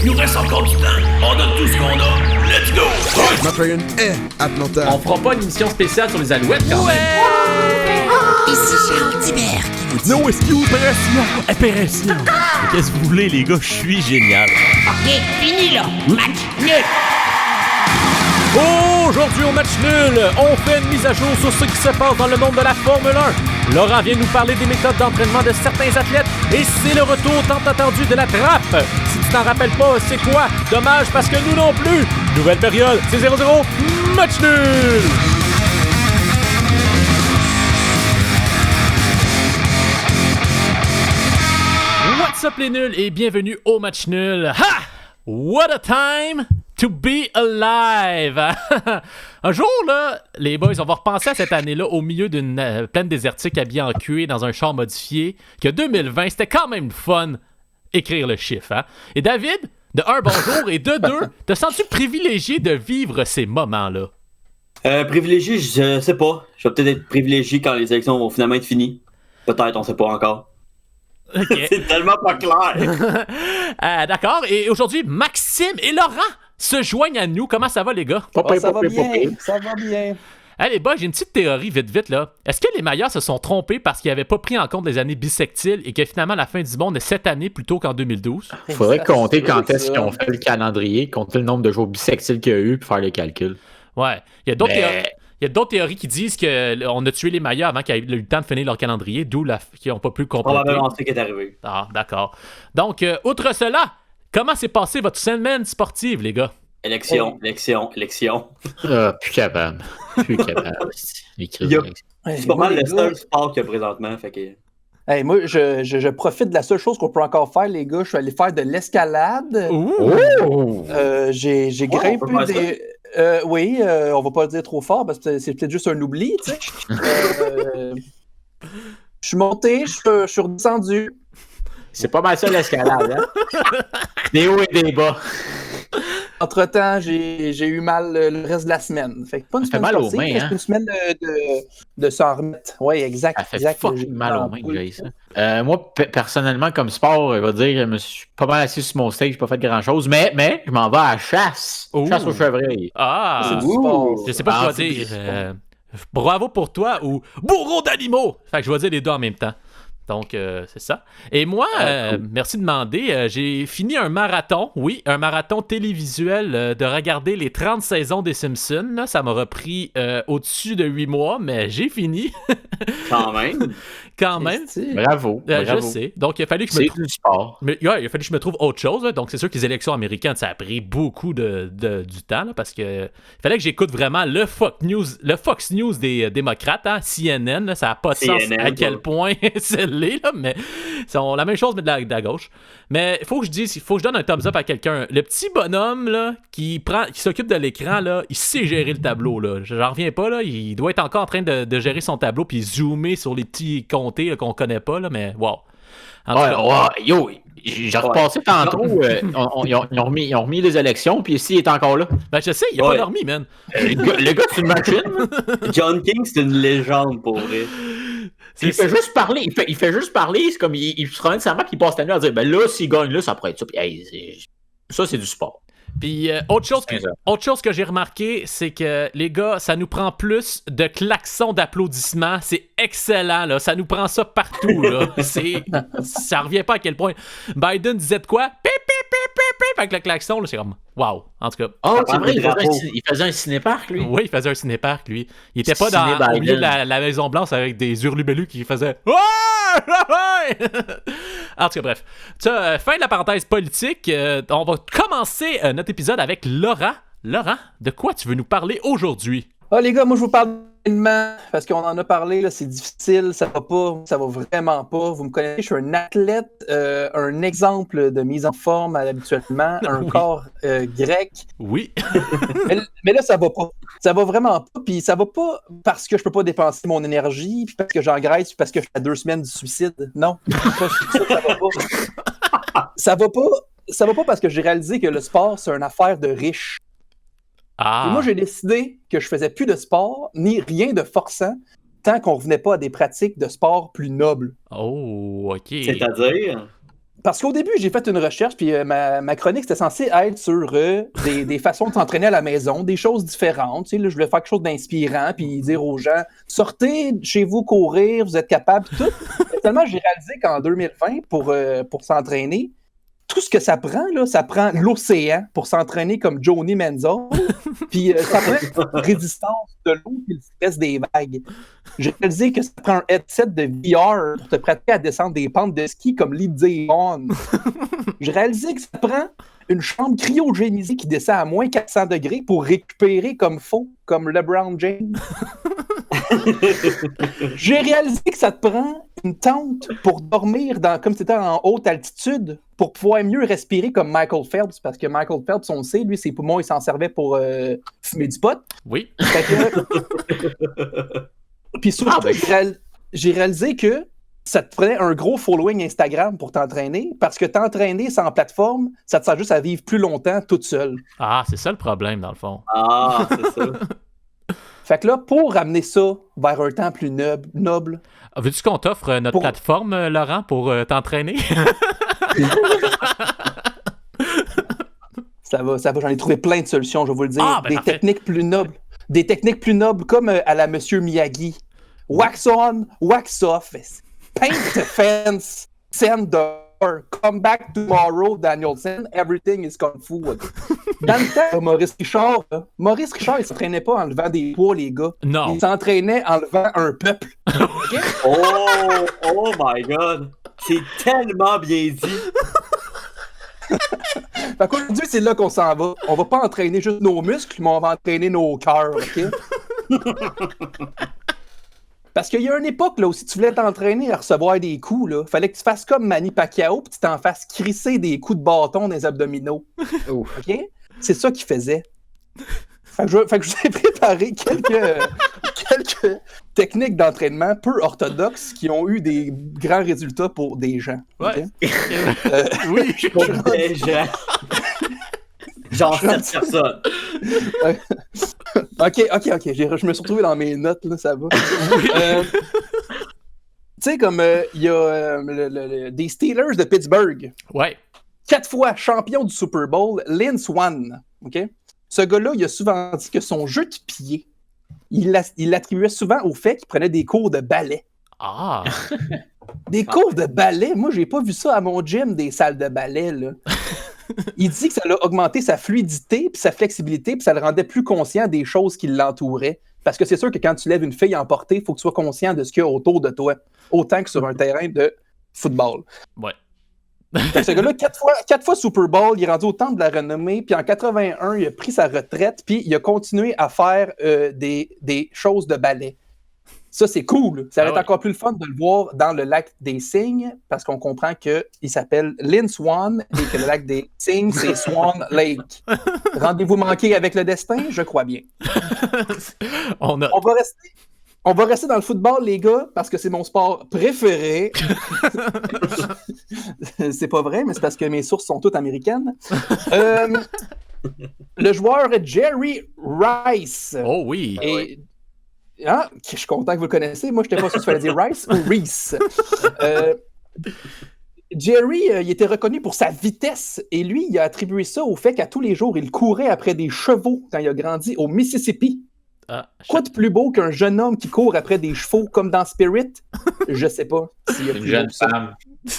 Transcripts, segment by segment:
Il nous reste encore du temps. On donne tout ce qu'on a. Let's go! Matt Ryan est Atlanta. On fera pas une émission spéciale sur les Alouettes quand même. Ici Charles Dibert qui vous dit... No excuse, opération. Qu'est-ce que vous voulez, les gars? Je suis génial. Ok, fini là. Match nul. Aujourd'hui au match nul, on fait une mise à jour sur ce qui se passe dans le monde de la Formule 1. Laurent vient nous parler des méthodes d'entraînement de certains athlètes et c'est le retour tant attendu de la trappe. Si tu t'en rappelles pas, c'est quoi? Dommage parce que nous non plus. Nouvelle période, c'est 0-0, match nul. What's up les nuls et bienvenue au match nul. Ha! What a time to be alive! Un jour, là, les boys, on va repenser à cette année-là au milieu d'une plaine désertique habillée en cuir dans un char modifié, que 2020, c'était quand même fun écrire le chiffre. Hein? Et David, de un, bonjour, et de deux, te sens-tu privilégié de vivre ces moments-là? Privilégié, je sais pas. Je vais peut-être être privilégié quand les élections vont finalement être finies. Peut-être, on sait pas encore. Okay. C'est tellement pas clair. D'accord. Et aujourd'hui, Maxime et Laurent se joignent à nous. Comment ça va, les gars? Ça va bien, ça va bien. Hey, les boys, j'ai une petite théorie vite, là. Est-ce que les meilleurs se sont trompés parce qu'ils n'avaient pas pris en compte les années bissextiles et que finalement la fin du monde est cette année plutôt qu'en 2012? Il faudrait compter quand est-ce qu'ils ont fait le calendrier, compter le nombre de jours bissextiles qu'il y a eu, puis faire les calculs. Ouais. Il y a d'autres théories qui disent qu'on a tué les meilleurs avant qu'ils aient eu le temps de finir leur calendrier, d'où qu'ils n'ont pas pu le compléter. Probablement ce qui est arrivé. Ah, d'accord. Donc, outre cela, comment s'est passée votre semaine sportive, les gars? Élection. Plus capable. C'est pas mal le seul sport qu'il y a présentement. Fait que... Hey, moi, je profite de la seule chose qu'on peut encore faire, les gars. Je suis allé faire de l'escalade. J'ai grimpé des... oui, on va pas le dire trop fort parce que c'est peut-être juste un oubli, tu sais. Je suis monté, je suis redescendu. C'est pas mal ça l'escalade, hein? Des hauts et des bas. Entre-temps, j'ai eu mal le reste de la semaine. Fait que pas une semaine mal aux passée, mains, hein? une semaine de s'en remettre. Oui, exact. Ça fait fucking mal aux mains, Jay, ça. Moi, personnellement, comme sport, je vais dire, je me suis pas mal assis sur mon steak, j'ai pas fait grand-chose, mais je m'en vais à la chasse. Chasse au chevreuil. Ah! C'est du sport. Je sais pas quoi dire. Bravo pour toi ou bourreau d'animaux! Fait que je vais dire les deux en même temps. Donc, c'est ça. Et moi, cool. Merci de demander, j'ai fini un marathon, oui, un marathon télévisuel de regarder les 30 saisons des Simpsons. Là. Ça m'aura pris au-dessus de 8 mois, mais j'ai fini. Quand même. Bravo. Je sais. Donc, il a fallu que je du sport. il a fallu que je me trouve autre chose. Là. Donc, c'est sûr que les élections américaines, ça a pris beaucoup du temps, là, parce que il fallait que j'écoute vraiment le Fox News des démocrates, hein, CNN. Là, ça n'a pas de sens à quel point c'est là, mais c'est la même chose, mais de la gauche. Mais il faut que je donne un thumbs up à quelqu'un. Le petit bonhomme là, qui s'occupe de l'écran, là, il sait gérer le tableau. Là. J'en reviens pas. Là. Il doit être encore en train de gérer son tableau puis zoomer sur les petits comtés là, qu'on connaît pas, là, mais wow. J'ai repassé tantôt. Ils ont remis les élections, puis ici, il est encore là. Ben, je sais, il a pas dormi, man. Le gars, c'est une machine. John King, c'est une légende pour vrai. Il fait juste parler. Il fait juste parler. C'est comme il se promène sa map, il passe la nuit à dire ben là, s'il gagne là, ça pourrait être ça. Puis, hey, ça, c'est du sport. Puis autre chose que j'ai remarqué, c'est que les gars, ça nous prend plus de klaxons d'applaudissements. C'est excellent, là. Ça nous prend ça partout, là. Ça revient pas à quel point. Biden disait de quoi? Pip, pip, pip, pip, pip, avec le klaxon, là. C'est comme wow. En tout cas. Oh, c'est vrai, il faisait un cinéparc, lui. Oui, il faisait un cinéparc, lui. Il était pas au milieu de la Maison-Blanche avec des hurluberlus qui faisaient En tout cas, bref. Fin de la parenthèse politique. On va commencer notre épisode avec Laurent. Laurent, de quoi tu veux nous parler aujourd'hui? Ah, les gars, moi, je vous parle rapidement parce qu'on en a parlé, là, c'est difficile, ça va vraiment pas. Vous me connaissez, je suis un athlète, un exemple de mise en forme habituellement, un corps grec. Oui. mais là, ça va pas. Ça va vraiment pas, puis ça va pas parce que je peux pas dépenser mon énergie, puis parce que j'engraisse, puis parce que je suis à 2 semaines du suicide. Non, ça va pas. Ça va pas parce que j'ai réalisé que le sport, c'est une affaire de riches. Ah. Et moi, j'ai décidé que je faisais plus de sport, ni rien de forçant, tant qu'on revenait pas à des pratiques de sport plus nobles. Oh, OK. C'est-à-dire? Parce qu'au début, j'ai fait une recherche, puis ma chronique, c'était censé être sur des façons de s'entraîner à la maison, des choses différentes. Tu sais, là, je voulais faire quelque chose d'inspirant, puis dire aux gens, sortez chez vous courir, vous êtes capable, puis tout. Et tellement j'ai réalisé qu'en 2020, pour s'entraîner, tout ce que ça prend, là, ça prend l'océan pour s'entraîner comme Johnny Manziel, puis ça prend la résistance de l'eau et le stress des vagues. J'ai réalisé que ça prend un headset de VR pour te pratiquer à descendre des pentes de ski comme Lindsey Vonn. J'ai réalisé que ça prend une chambre cryogénisée qui descend à moins 400 degrés pour récupérer comme faux, comme LeBron James. J'ai réalisé que ça te prend une tente pour dormir comme si tu étais en haute altitude pour pouvoir mieux respirer comme Michael Phelps, parce que Michael Phelps, on le sait, lui, ses poumons, il s'en servait pour fumer du pot. Oui. Puis surtout, j'ai réalisé que ça te prenait un gros following Instagram pour t'entraîner, parce que t'entraîner sans plateforme, ça te sert juste à vivre plus longtemps toute seule. Ah, c'est ça le problème, dans le fond. Ah, c'est ça. Fait que là, pour ramener ça vers un temps plus noble... Veux-tu qu'on t'offre notre plateforme, Laurent, pour t'entraîner? Ça va, j'en ai trouvé plein de solutions, je vais vous le dire. Des parfait. techniques plus nobles. Des techniques plus nobles comme à la Monsieur Miyagi. Wax on, wax off. Paint the fence. Send the door. Come back tomorrow, Danielson. Everything is kung fu. Dans le temps, Maurice Richard, il s'entraînait pas en levant des poids, les gars. Non. Il s'entraînait en levant un peuple. Okay? Oh my God. C'est tellement bien dit. Fait qu'aujourd'hui, c'est là qu'on s'en va. On va pas entraîner juste nos muscles, mais on va entraîner nos cœurs, OK? Parce qu'il y a une époque, là, où si tu voulais t'entraîner à recevoir des coups, là, fallait que tu fasses comme Manny Pacquiao, puis tu t'en fasses crisser des coups de bâton dans les abdominaux. OK? C'est ça qu'il faisait. Fait que je vous ai préparé quelques techniques d'entraînement peu orthodoxes qui ont eu des grands résultats pour des gens. Ouais. Okay? Oui, Pour des gens. Genre 7 personnes. OK. Je me suis retrouvé dans mes notes, là, ça va. Tu sais, comme il y a des Steelers de Pittsburgh. Ouais. 4 fois champion du Super Bowl, Lynn Swann. OK? Ce gars-là, il a souvent dit que son jeu de pied, il l'attribuait souvent au fait qu'il prenait des cours de ballet. Ah! Des cours de ballet? Moi, j'ai pas vu ça à mon gym, des salles de ballet, là. Il dit que ça a augmenté sa fluidité puis sa flexibilité puis ça le rendait plus conscient des choses qui l'entouraient. Parce que c'est sûr que quand tu lèves une fille en portée, il faut que tu sois conscient de ce qu'il y a autour de toi, autant que sur un terrain de football. Ouais. Fait que ce gars-là, 4 fois Super Bowl, il est rendu au temple de la renommée, puis en 81, il a pris sa retraite, puis il a continué à faire des choses de ballet. Ça, c'est cool. Ça va être encore plus le fun de le voir dans le lac des Cygnes, parce qu'on comprend qu'il s'appelle Lynn Swann et que le lac des Cygnes, c'est Swan Lake. Rendez-vous manqué avec le destin? Je crois bien. On va rester dans le football, les gars, parce que c'est mon sport préféré. C'est pas vrai, mais c'est parce que mes sources sont toutes américaines. Le joueur Jerry Rice. Oh oui. Je suis content que vous le connaissez. Moi, je n'étais pas sûr si il fallait dire Rice ou Reese. Jerry, il était reconnu pour sa vitesse et lui, il a attribué ça au fait qu'à tous les jours, il courait après des chevaux quand il a grandi au Mississippi. Quoi de plus beau qu'un jeune homme qui court après des chevaux comme dans Spirit? Je sais pas. Une jeune femme.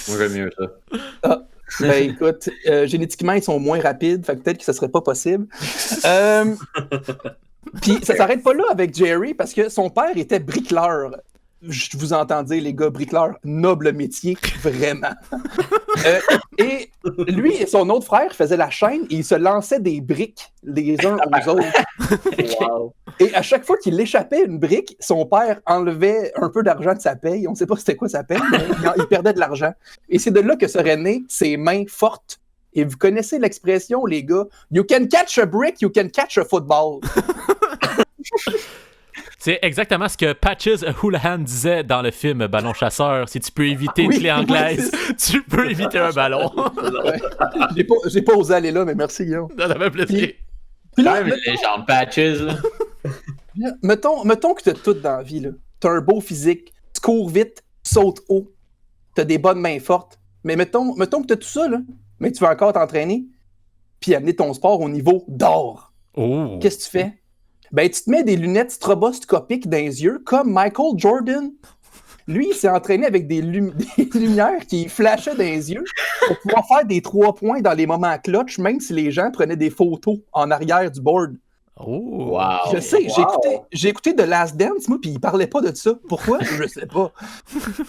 Moi, j'aime mieux ça. Ben écoute, génétiquement, ils sont moins rapides, fait que peut-être que ça serait pas possible. Puis ça s'arrête pas là avec Jerry, parce que son père était bricoleur. Je vous entends dire, les gars, bricoleur, noble métier, vraiment. Et lui et son autre frère faisaient la chaîne et ils se lançaient des briques les uns aux autres. Wow. Et à chaque fois qu'il échappait une brique, son père enlevait un peu d'argent de sa paye. On ne sait pas c'était quoi sa paye, mais il perdait de l'argent. Et c'est de là que seraient nées ses mains fortes. Et vous connaissez l'expression, les gars, « You can catch a brick, you can catch a football ». C'est exactement ce que Patches Houlihan disait dans le film Ballon chasseur. Si tu peux éviter une clé anglaise, tu peux éviter un ballon. J'ai pas osé aller là, mais merci, Guillaume. Ça fait plaisir. Puis là, les jambes Patches, là. Mettons que t'as tout dans la vie, là. T'as un beau physique, tu cours vite, tu sautes haut, t'as des bonnes mains fortes, Mais mettons que tu as tout ça, là, mais tu veux encore t'entraîner, puis amener ton sport au niveau d'or. Oh. Qu'est-ce que tu fais? Ben, tu te mets des lunettes stroboscopiques dans les yeux, comme Michael Jordan. Lui, il s'est entraîné avec des lumières qui flashaient dans les yeux pour pouvoir faire des 3 points dans les moments clutch, même si les gens prenaient des photos en arrière du board. Oh. Wow. Je sais, j'ai écouté The Last Dance, moi, puis il parlait pas de ça. Pourquoi? Je sais pas.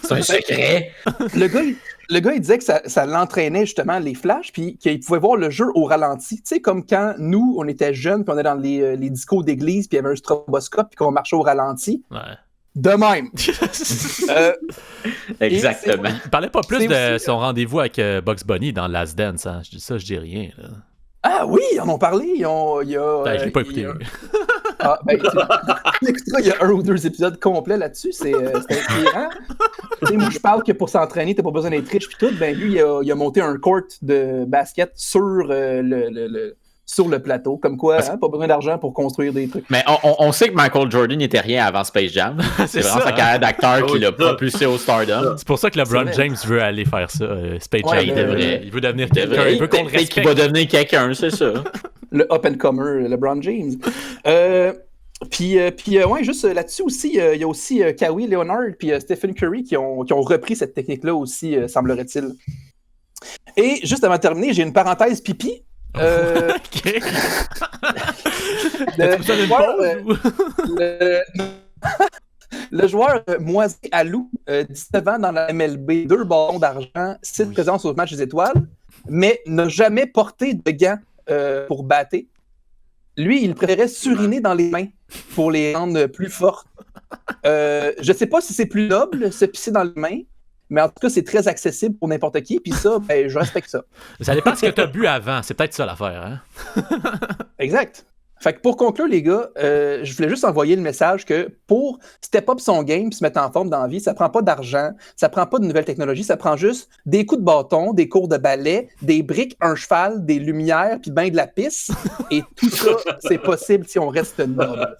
C'est un secret. Le gars, il disait que ça l'entraînait justement, les flashs, puis qu'il pouvait voir le jeu au ralenti. Tu sais, comme quand nous, on était jeunes, puis on était dans les discos d'église, puis il y avait un stroboscope, puis qu'on marchait au ralenti. Ouais. De même. Exactement. Il parlait pas plus de aussi, son rendez-vous avec Bugs Bunny dans Last Dance. Hein. Je dis ça, je dis rien. Là. Ah oui, ils en ont parlé. Je l'ai pas écouté. Il y a 1 ou 2 épisodes complets là-dessus. C'est inspirant. Moi, je parle que pour s'entraîner, t'as pas besoin d'être riche puis tout. Ben lui, il a monté un court de basket sur le plateau. Comme quoi, pas besoin d'argent pour construire des trucs. Mais on sait que Michael Jordan n'était rien avant Space Jam. C'est vraiment sa carrière d'acteur qui l'a propulsé au stardom. C'est pour ça que LeBron James veut aller faire ça. Space Jam. Il veut devenir quelqu'un. Il veut qu'on le respecte. Qu'il va devenir quelqu'un, c'est ça. Le up-and-comer, LeBron James. Puis juste là-dessus aussi, il y a aussi Kawhi Leonard puis Stephen Curry qui ont repris cette technique-là aussi, semblerait-il. Et juste avant de terminer, j'ai une parenthèse pipi. OK. Le joueur Moisé Alou, 19 ans dans la MLB, 2 ballons d'argent, 6 présences au match des étoiles, mais n'a jamais porté de gants pour battre. Lui, il préférait suriner dans les mains pour les rendre plus forts. Je sais pas si c'est plus noble, se pisser dans les mains, mais en tout cas, c'est très accessible pour n'importe qui, puis ça, ben, je respecte ça. Ça dépend de ce que tu as bu avant. C'est peut-être ça l'affaire. Hein? Exact. Fait que pour conclure, les gars, je voulais juste envoyer le message que pour step up son game et se mettre en forme dans la vie, ça prend pas d'argent, ça prend pas de nouvelles technologies, ça prend juste des coups de bâton, des cours de ballet, des briques, un cheval, des lumières, puis ben de la pisse. Et tout ça, c'est possible si on reste noble.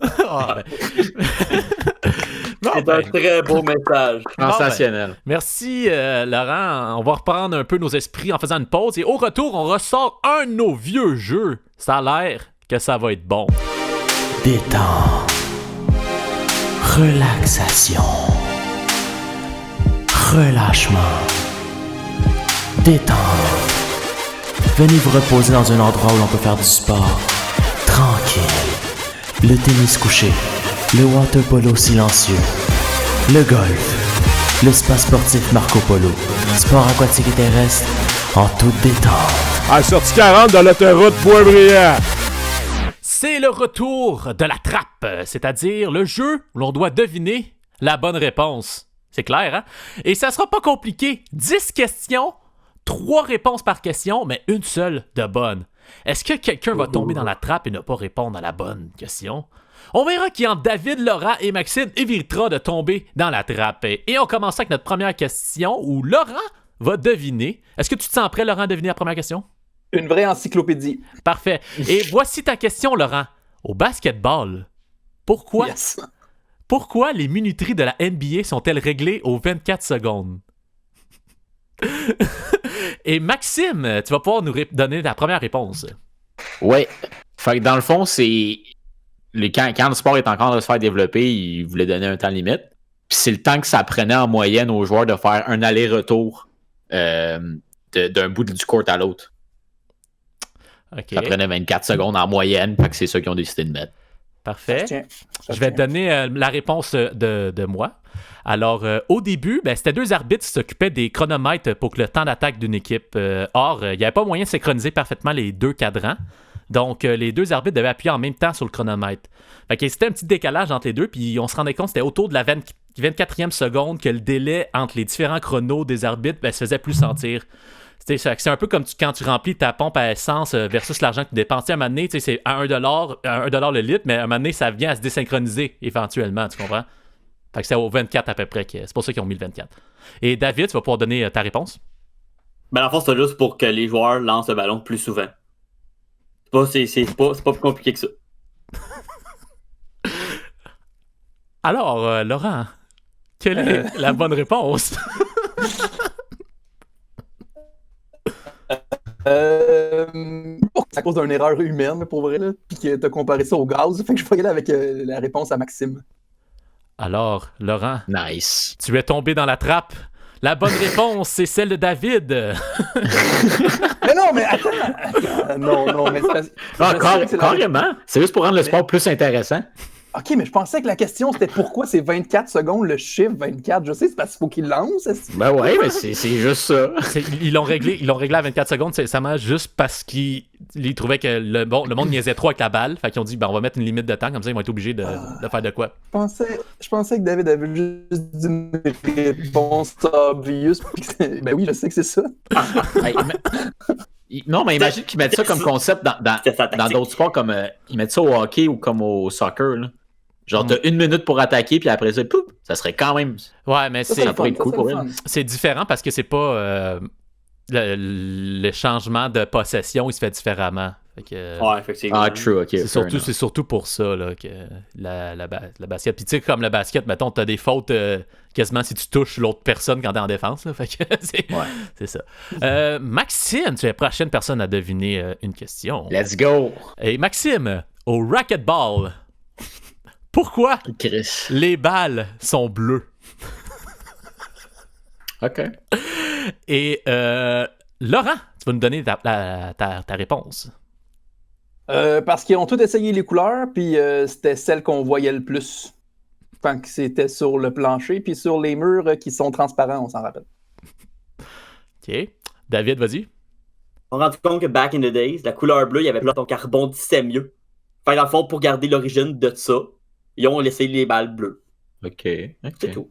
C'est un très beau message. Sensationnel. Merci, Laurent. On va reprendre un peu nos esprits en faisant une pause. Et au retour, on ressort un de nos vieux jeux. Ça a l'air que ça va être bon. Détente. Relaxation. Relâchement. Détente. Venez vous reposer dans un endroit où l'on peut faire du sport. Tranquille. Le tennis couché. Le water polo silencieux. Le golf. Le spa sportif Marco Polo. Sport aquatique et terrestre en toute détente. À sortie 40 dans l'autoroute Boisbriand. C'est le retour de la trappe, c'est-à-dire le jeu où l'on doit deviner la bonne réponse. C'est clair, hein? Et ça sera pas compliqué. 10 questions, 3 réponses par question, mais une seule de bonne. Est-ce que quelqu'un va tomber dans la trappe et ne pas répondre à la bonne question? On verra qui entre David, Laurent et Maxime évitera de tomber dans la trappe. Et on commence avec notre première question où Laurent va deviner. Est-ce que tu te sens prêt, Laurent, à deviner la première question? Une vraie encyclopédie. Parfait. Et voici ta question, Laurent. Au basketball, pourquoi les minuteries de la NBA sont-elles réglées aux 24 secondes? Et Maxime, tu vas pouvoir nous donner ta première réponse. Oui. Fait que dans le fond, c'est... Quand le sport est encore de se faire développer, il voulait donner un temps limite. Puis c'est le temps que ça prenait en moyenne aux joueurs de faire un aller-retour d'un bout du court à l'autre. Okay. Ça prenait 24 secondes en moyenne, fait que c'est ça qu'ils ont décidé de mettre. Parfait. Je vais te donner la réponse de moi. Alors, au début, c'était 2 arbitres qui s'occupaient des chronomètres pour que le temps d'attaque d'une équipe. Or, il n'y avait pas moyen de synchroniser parfaitement les 2 cadrans. Donc, les 2 arbitres devaient appuyer en même temps sur le chronomètre. Fait que c'était un petit décalage entre les deux, puis on se rendait compte que c'était autour de la 24e seconde que le délai entre les différents chronos des arbitres se faisait plus sentir. C'est un peu comme quand tu remplis ta pompe à essence versus l'argent que tu dépenses. À un moment donné, c'est à $1 le litre, mais à un moment donné, ça vient à se désynchroniser éventuellement, tu comprends? Fait que c'est au 24 à peu près. C'est pour ça qu'ils ont mis le 24. Et David, tu vas pouvoir donner ta réponse? Ben, en fait, c'est juste pour que les joueurs lancent le ballon plus souvent. C'est pas plus compliqué que ça. Alors, Laurent, quelle est la bonne réponse? C'est à cause d'une erreur humaine, pour vrai, là, puis que t'as comparé ça au gaz. Fait que je vais y aller avec la réponse à Maxime. Alors, Laurent, Nice. tu es tombé dans la trappe. La bonne réponse, c'est celle de David. Mais non, mais attends! Non, mais c'est Carrément. C'est juste pour rendre le sport plus intéressant. Ok, mais je pensais que la question c'était pourquoi c'est 24 secondes, le chiffre 24. Je sais, c'est parce qu'il faut qu'il lance. Ben ouais, mais c'est juste ça. Ils l'ont réglé à 24 secondes, c'est récemment juste parce qu'ils trouvaient que le monde niaisait trop avec la balle. Fait qu'ils ont dit, on va mettre une limite de temps, comme ça ils vont être obligés de faire de quoi. Je pensais que David avait juste dit une réponse obvious. Ben oui, je sais que c'est ça. Non, mais imagine qu'ils mettent ça comme concept dans d'autres sports, comme ils mettent ça au hockey ou comme au soccer. Là. Genre, t'as 1 minute pour attaquer, puis après ça, pouf, ça serait quand même. Ouais, mais ça pourrait être cool pour elle. C'est différent parce que c'est pas. Le changement de possession, il se fait différemment. Fait que, Ouais, effectivement. Ah, true, ok. c'est surtout pour ça là, que la basket. Puis tu sais, comme le basket, mettons, t'as des fautes quasiment si tu touches l'autre personne quand t'es en défense. Là, fait que c'est ça. Maxime, tu es la prochaine personne à deviner une question. Let's go! Et Maxime, au racquetball, pourquoi Chris. les balles sont bleues? OK. Et Laurent, tu vas nous donner ta réponse. Parce qu'ils ont tous essayé les couleurs, puis c'était celle qu'on voyait le plus. Quand c'était sur le plancher, puis sur les murs qui sont transparents, on s'en rappelle. OK. David, vas-y. On s'est rendu compte que back in the days, la couleur bleue, il y avait plus donc elle rebondissait mieux. Fait que dans le fond, pour garder l'origine de ça, ils ont laissé les balles bleues. OK. C'est tout.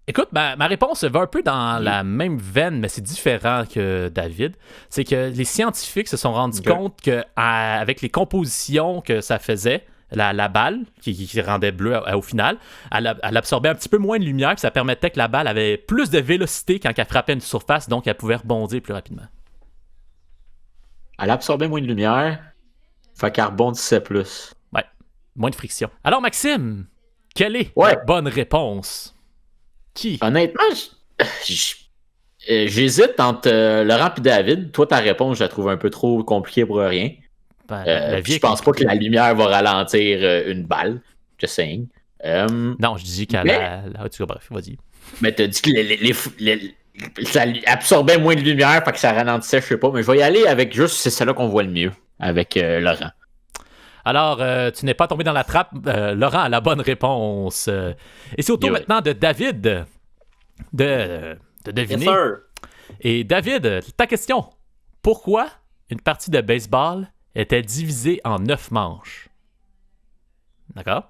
Écoute, ma réponse va un peu dans la même veine, mais c'est différent que David. C'est que les scientifiques se sont rendus compte qu'avec les compositions que ça faisait, la balle, qui rendait bleue au final, elle absorbait un petit peu moins de lumière, puis ça permettait que la balle avait plus de vélocité quand elle frappait une surface, donc elle pouvait rebondir plus rapidement. Elle absorbait moins de lumière, fait qu'elle rebondissait plus. Ouais, moins de friction. Alors Maxime, quelle est la bonne réponse? Qui? Honnêtement, j'hésite entre Laurent et David. Toi, ta réponse, je la trouve un peu trop compliquée pour rien. Je pense pas que la lumière va ralentir une balle. Just saying. Non, je dis qu'elle bref, vas-y. Mais t'as dit que ça absorbait moins de lumière, fait que ça ralentissait, je sais pas. Mais je vais y aller avec juste, c'est celle-là qu'on voit le mieux, avec Laurent. Alors, tu n'es pas tombé dans la trappe. Laurent a la bonne réponse. Et c'est au tour maintenant de David de deviner. Yes, sir. Et David, ta question. Pourquoi une partie de baseball était divisée en 9 manches? D'accord?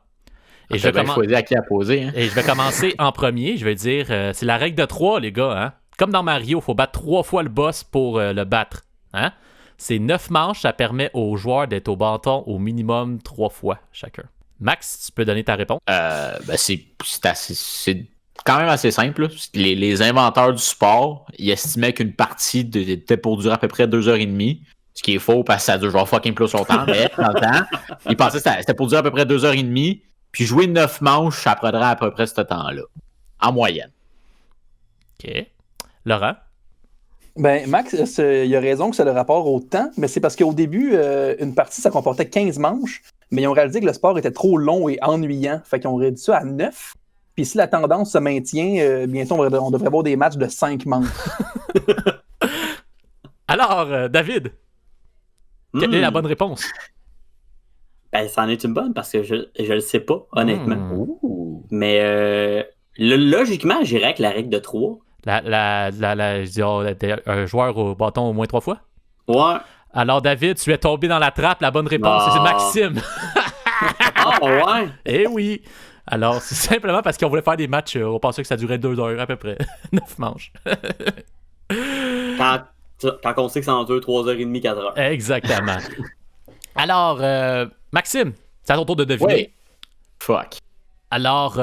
Et je vais choisir à qui à poser. Hein? Et je vais commencer en premier. Je vais dire, c'est la règle de 3, les gars. Hein? Comme dans Mario, il faut battre 3 fois le boss pour le battre. Hein? C'est 9 manches, ça permet aux joueurs d'être au bâton au minimum 3 fois chacun. Max, tu peux donner ta réponse? C'est quand même assez simple. Là. Les inventeurs du sport, ils estimaient qu'une partie était pour durer à peu près 2h30. Ce qui est faux parce que ça dure genre fucking plus longtemps. Mais dans le temps, ils pensaient que c'était pour durer à peu près 2h30. Puis jouer 9 manches, ça prendrait à peu près ce temps-là. En moyenne. OK. Laurent? Ben, Max, il a raison que c'est le rapport au temps, mais c'est parce qu'au début, une partie, ça comportait 15 manches, mais ils ont réalisé que le sport était trop long et ennuyant. Fait qu'ils ont réduit ça à 9. Puis si la tendance se maintient, bientôt, on devrait avoir des matchs de 5 manches. Alors, David, quelle est la bonne réponse? Ben, ça en est une bonne parce que je le sais pas, honnêtement. Mais logiquement, j'irais avec la règle de 3. Un joueur au bâton au moins 3 fois? Ouais. Alors, David, tu es tombé dans la trappe. La bonne réponse, c'est Maxime. Ah, ouais? Eh oui. Alors, c'est simplement parce qu'on voulait faire des matchs. On pensait que ça durait 2 heures à peu près. 9 manches. Quand on sait que c'est en 2, 3h30, 4h. Exactement. Alors, Maxime, c'est à ton tour de deviner. Ouais. Fuck. Alors,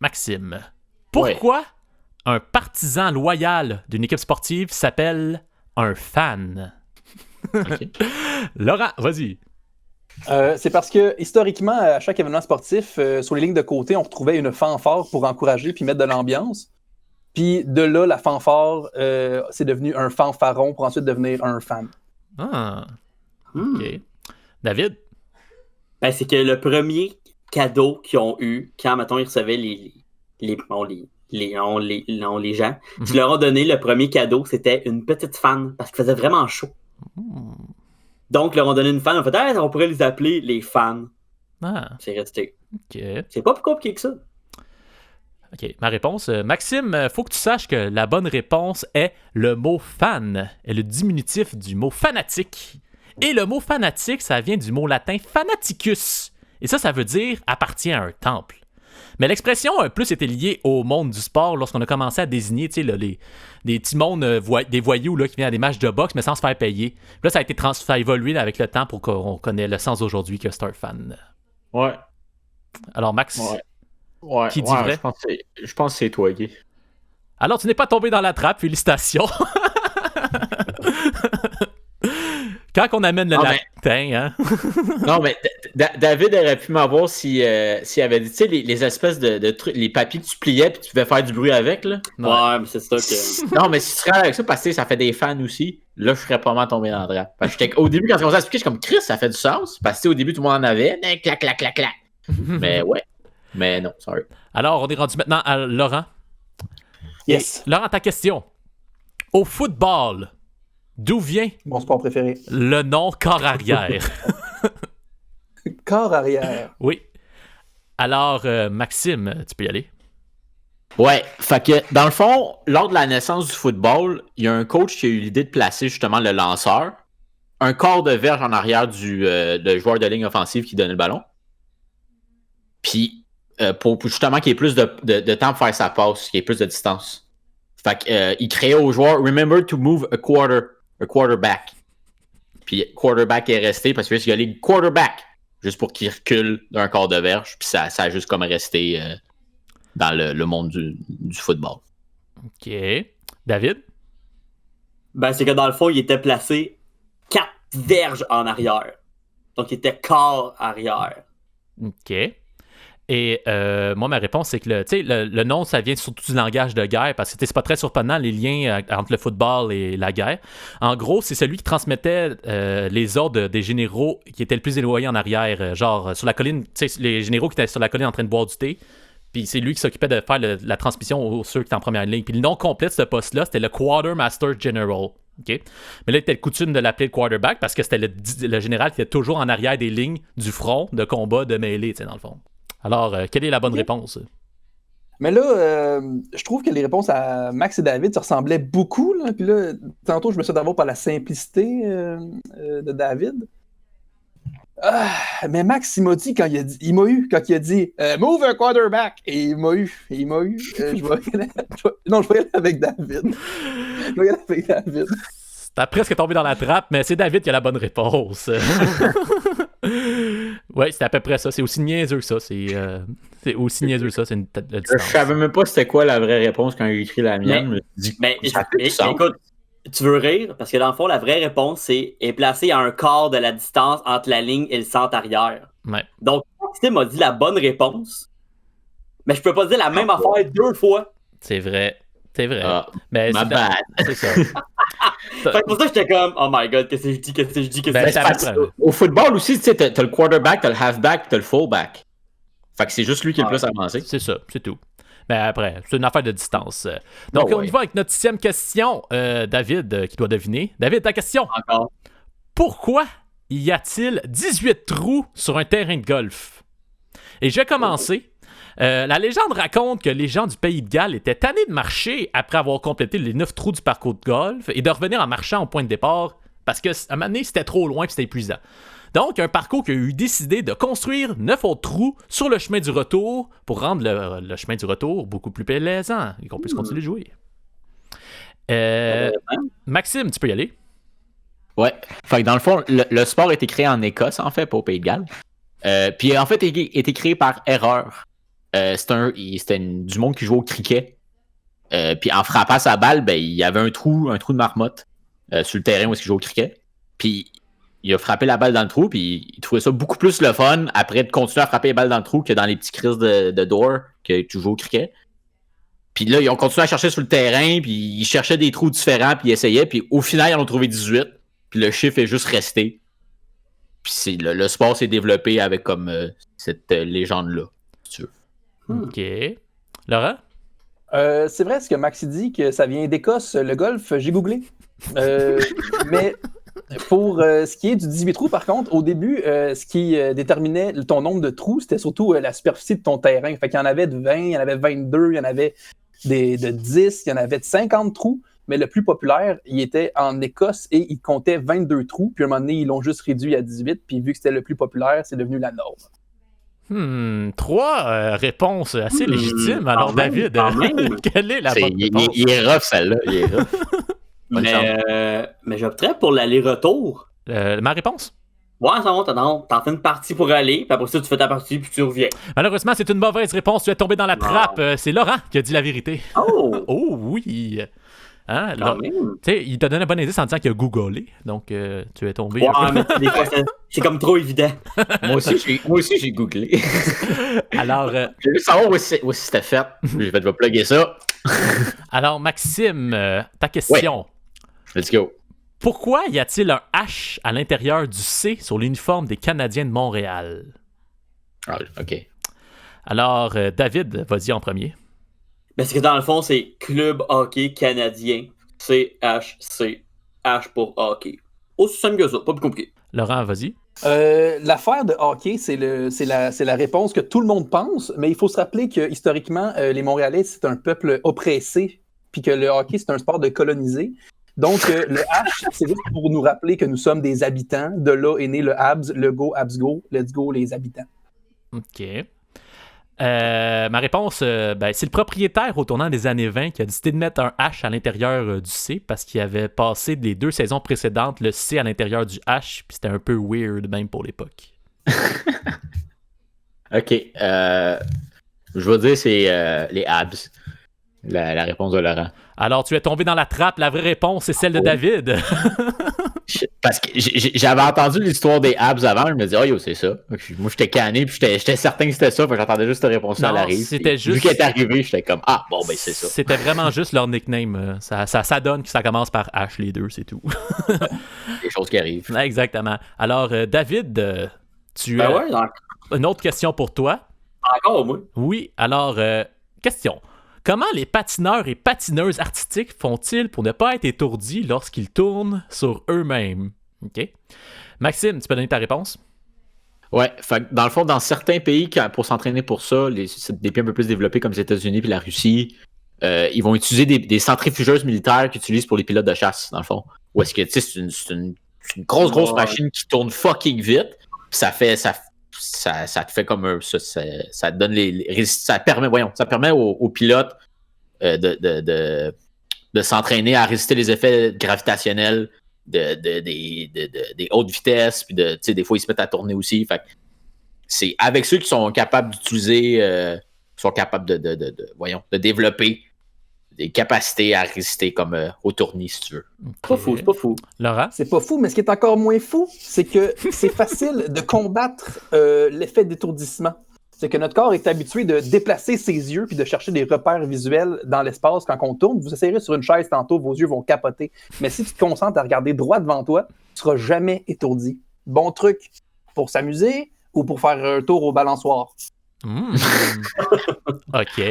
Maxime, pourquoi un partisan loyal d'une équipe sportive s'appelle un fan? Okay. Laurent, vas-y. C'est parce que, historiquement, à chaque événement sportif, sur les lignes de côté, on retrouvait une fanfare pour encourager puis mettre de l'ambiance. Puis de là, la fanfare, c'est devenu un fanfaron pour ensuite devenir un fan. Ah. OK. David? Ben, c'est que le premier cadeau qu'ils ont eu, quand, mettons, ils recevaient les gens, qui leur ont donné le premier cadeau, c'était une petite fan, parce qu'il faisait vraiment chaud. Donc, ils leur ont donné une fan, on fait, on pourrait les appeler les fans. Ah. C'est resté. OK. C'est pas plus compliqué que ça. OK. Ma réponse, Maxime, faut que tu saches que la bonne réponse est le mot fan, est le diminutif du mot fanatique. Et le mot fanatique, ça vient du mot latin fanaticus. Et ça veut dire appartient à un temple. Mais l'expression a plus été liée au monde du sport lorsqu'on a commencé à désigner des petits mondes, des voyous là, qui viennent à des matchs de boxe, mais sans se faire payer. Puis là, ça a évolué avec le temps pour qu'on connaisse le sens aujourd'hui que c'est un fan. Ouais. Alors, Max, Ouais. qui dit vrai? Je pense que c'est toi, Guy. Alors, tu n'es pas tombé dans la trappe, félicitations. Quand on amène le latin, hein? Non, mais David aurait pu m'avoir s'il avait dit, tu sais, les espèces de trucs, les papiers que tu pliais puis tu pouvais faire du bruit avec, là. Ouais, mais c'est ça que... Non, mais si tu travailles avec ça, parce que ça fait des fans aussi, là, je serais pas mal tombé dans le drap. Parce que au début, quand tu commençais à expliquer, je suis comme, Chris, ça fait du sens. Parce que au début, tout le monde en avait. Clac, clac, clac, clac. Mais ouais. Mais non, sorry. Alors, on est rendu maintenant à Laurent. Yes. Et, Laurent, ta question. Au football, d'où vient Mon sport préféré. le nom corps arrière? Corps arrière. Oui. Alors, Maxime, tu peux y aller. Ouais, fait que dans le fond, lors de la naissance du football, il y a un coach qui a eu l'idée de placer justement le lanceur, un quart de verge en arrière du joueur de ligne offensive qui donnait le ballon. Puis, pour justement qu'il y ait plus de temps pour faire sa passe, qu'il y ait plus de distance. Fait que, il créait au joueur « Remember to move a quarterback ». Puis quarterback est resté parce qu'il y a les quarterback, juste pour qu'il recule d'un quart de verge. Puis ça a juste comme resté dans le monde du football. OK. David? Ben, c'est que dans le fond, il était placé 4 verges en arrière. Donc, il était quart arrière. OK. Et moi, ma réponse, c'est que le nom, ça vient surtout du langage de guerre, parce que c'est pas très surprenant, les liens entre le football et la guerre. En gros, c'est celui qui transmettait les ordres des généraux qui étaient le plus éloignés en arrière, genre sur la colline, les généraux qui étaient sur la colline en train de boire du thé. Puis c'est lui qui s'occupait de faire la transmission aux ceux qui étaient en première ligne. Puis le nom complet de ce poste-là, c'était le Quartermaster General. Okay? Mais là, il était coutume de l'appeler le quarterback parce que c'était le général qui était toujours en arrière des lignes du front de combat de mêlée, dans le fond. Alors, quelle est la bonne réponse? Mais là, je trouve que les réponses à Max et David se ressemblaient beaucoup. Là. Puis là, tantôt, je me suis d'avoir par la simplicité de David. Mais Max, il m'a dit quand il a dit move a quarterback. Et il m'a eu. Je vais y aller avec David. T'as presque tombé dans la trappe, mais c'est David qui a la bonne réponse. Ouais, c'est à peu près ça. C'est aussi niaiseux que ça. C'est aussi niaiseux que ça. C'est la distance. Je savais même pas c'était quoi la vraie réponse quand j'ai écrit la mienne. Mais écoute, tu veux rire? Parce que dans le fond, la vraie réponse, est placée à un quart de la distance entre la ligne et le centre arrière. Ouais. Donc, Maxime m'a dit la bonne réponse, mais je peux pas dire la même affaire 2 fois. C'est vrai. Ah, mais ma bad. C'est ça. Fait que pour ça, j'étais comme, oh my god, qu'est-ce que je dis. Au football aussi, tu sais, t'as le quarterback, t'as le halfback, t'as le fullback. Fait que c'est juste lui qui est le plus avancé. C'est ça, c'est tout. Mais après, c'est une affaire de distance. Donc, on y va avec notre 6e question. David, qui doit deviner. David, ta question. Encore. Pourquoi y a-t-il 18 trous sur un terrain de golf? Et je vais commencer. La légende raconte que les gens du pays de Galles étaient tannés de marcher après avoir complété les 9 trous du parcours de golf et de revenir en marchant au point de départ parce qu'à un moment donné, c'était trop loin et c'était épuisant. Donc, un parcours qui a eu décidé de construire 9 autres trous sur le chemin du retour pour rendre le chemin du retour beaucoup plus plaisant et qu'on puisse continuer de jouer. Maxime, tu peux y aller? Ouais. Fait que dans le fond, le sport a été créé en Écosse, en fait, pas au Pays de Galles. Puis en fait, il a été créé par erreur. C'était du monde qui jouait au cricket. Puis en frappant sa balle, ben, il y avait un trou de marmotte sur le terrain où il jouait au cricket. Puis il a frappé la balle dans le trou, puis il trouvait ça beaucoup plus le fun après de continuer à frapper les balles dans le trou que dans les petits crises de door que tu joues au cricket. Puis là, ils ont continué à chercher sur le terrain, puis ils cherchaient des trous différents, puis ils essayaient, puis au final, ils en ont trouvé 18, puis le chiffre est juste resté. Puis le sport s'est développé avec comme cette légende-là, si tu veux. OK. Laurent? C'est vrai ce que Maxi dit, que ça vient d'Écosse, le golf, j'ai googlé. Mais pour ce qui est du 18 trous, par contre, au début, ce qui déterminait ton nombre de trous, c'était surtout la superficie de ton terrain. Fait qu'il y en avait de 20, il y en avait 22, il y en avait de 10, il y en avait de 50 trous, mais le plus populaire, il était en Écosse et il comptait 22 trous, puis à un moment donné, ils l'ont juste réduit à 18, puis vu que c'était le plus populaire, c'est devenu la norme. 3 réponses assez légitimes. Alors, David, quelle est la bonne réponse? Il est rough, celle-là. Il est rough. Mais j'opterais pour l'aller-retour. Ma réponse? Ouais, ça va, t'en fais une partie pour aller, puis après ça, tu fais ta partie, puis tu reviens. Malheureusement, c'est une mauvaise réponse. Tu es tombé dans la trappe. C'est Laurent qui a dit la vérité. Oh! Oh oui! Hein, il t'a donné un bon indice en disant qu'il a googlé. Donc, tu es tombé. Ouais, mais des fois, c'est comme trop évident. Moi aussi, j'ai googlé. Alors, je veux savoir où c'était fait. Je vais te plugger ça. Alors, Maxime, ta question. Ouais. Let's go. Pourquoi y a-t-il un H à l'intérieur du C sur l'uniforme des Canadiens de Montréal? Ah, OK. Alors, David, vas-y en premier. Parce que dans le fond, c'est Club Hockey Canadien. CHC. H pour hockey. Aussi simple que ça, pas plus compliqué. Laurent, vas-y. L'affaire de hockey, c'est la réponse que tout le monde pense, mais il faut se rappeler que historiquement, les Montréalais, c'est un peuple oppressé, puis que le hockey, c'est un sport de colonisé. Donc, le H, c'est juste pour nous rappeler que nous sommes des habitants. De là est né le Habs, le Go, Habs Go, let's go les habitants. OK. Ma réponse, c'est le propriétaire au tournant des années 20 qui a décidé de mettre un H à l'intérieur du C parce qu'il avait passé les 2 saisons précédentes le C à l'intérieur du H, puis c'était un peu weird même pour l'époque. OK. Je vais dire c'est les Habs. La réponse de Laurent. Alors, tu es tombé dans la trappe. La vraie réponse, c'est celle de David. Parce que j'avais entendu l'histoire des Habs avant. Je me disais, oh yo, c'est ça. Moi, j'étais canné, puis j'étais certain que c'était ça. J'attendais juste cette réponse-là à la rive. C'était juste... Vu qu'elle est arrivée, j'étais comme, ah, bon, ben c'est ça. C'était vraiment juste leur nickname. Ça donne que ça commence par H, les deux, c'est tout. Des choses qui arrivent. Exactement. Alors, David, tu as une autre question pour toi. Encore, moi? Oui. Alors, question. Comment les patineurs et patineuses artistiques font-ils pour ne pas être étourdis lorsqu'ils tournent sur eux-mêmes? OK. Maxime, tu peux donner ta réponse? Ouais, fait, dans le fond, dans certains pays, pour s'entraîner pour ça, c'est des pays un peu plus développés comme les États-Unis et la Russie, ils vont utiliser des centrifugeuses militaires qu'ils utilisent pour les pilotes de chasse, dans le fond. Ou est-ce que, tu sais, c'est une grosse machine qui tourne fucking vite, puis ça te fait comme ça donne ça permet aux pilotes de s'entraîner à résister les effets gravitationnels des hautes vitesses, puis des fois ils se mettent à tourner aussi. Fait c'est avec ceux qui sont capables d'utiliser, sont capables de développer des capacités à résister comme au tournis, si tu veux. Okay. C'est pas fou. Laurent? C'est pas fou, mais ce qui est encore moins fou, c'est que c'est facile de combattre l'effet d'étourdissement. C'est que notre corps est habitué de déplacer ses yeux puis de chercher des repères visuels dans l'espace quand on tourne. Vous essayerez sur une chaise tantôt, vos yeux vont capoter. Mais si tu te concentres à regarder droit devant toi, tu seras jamais étourdi. Bon truc pour s'amuser ou pour faire un tour au balançoire. OK.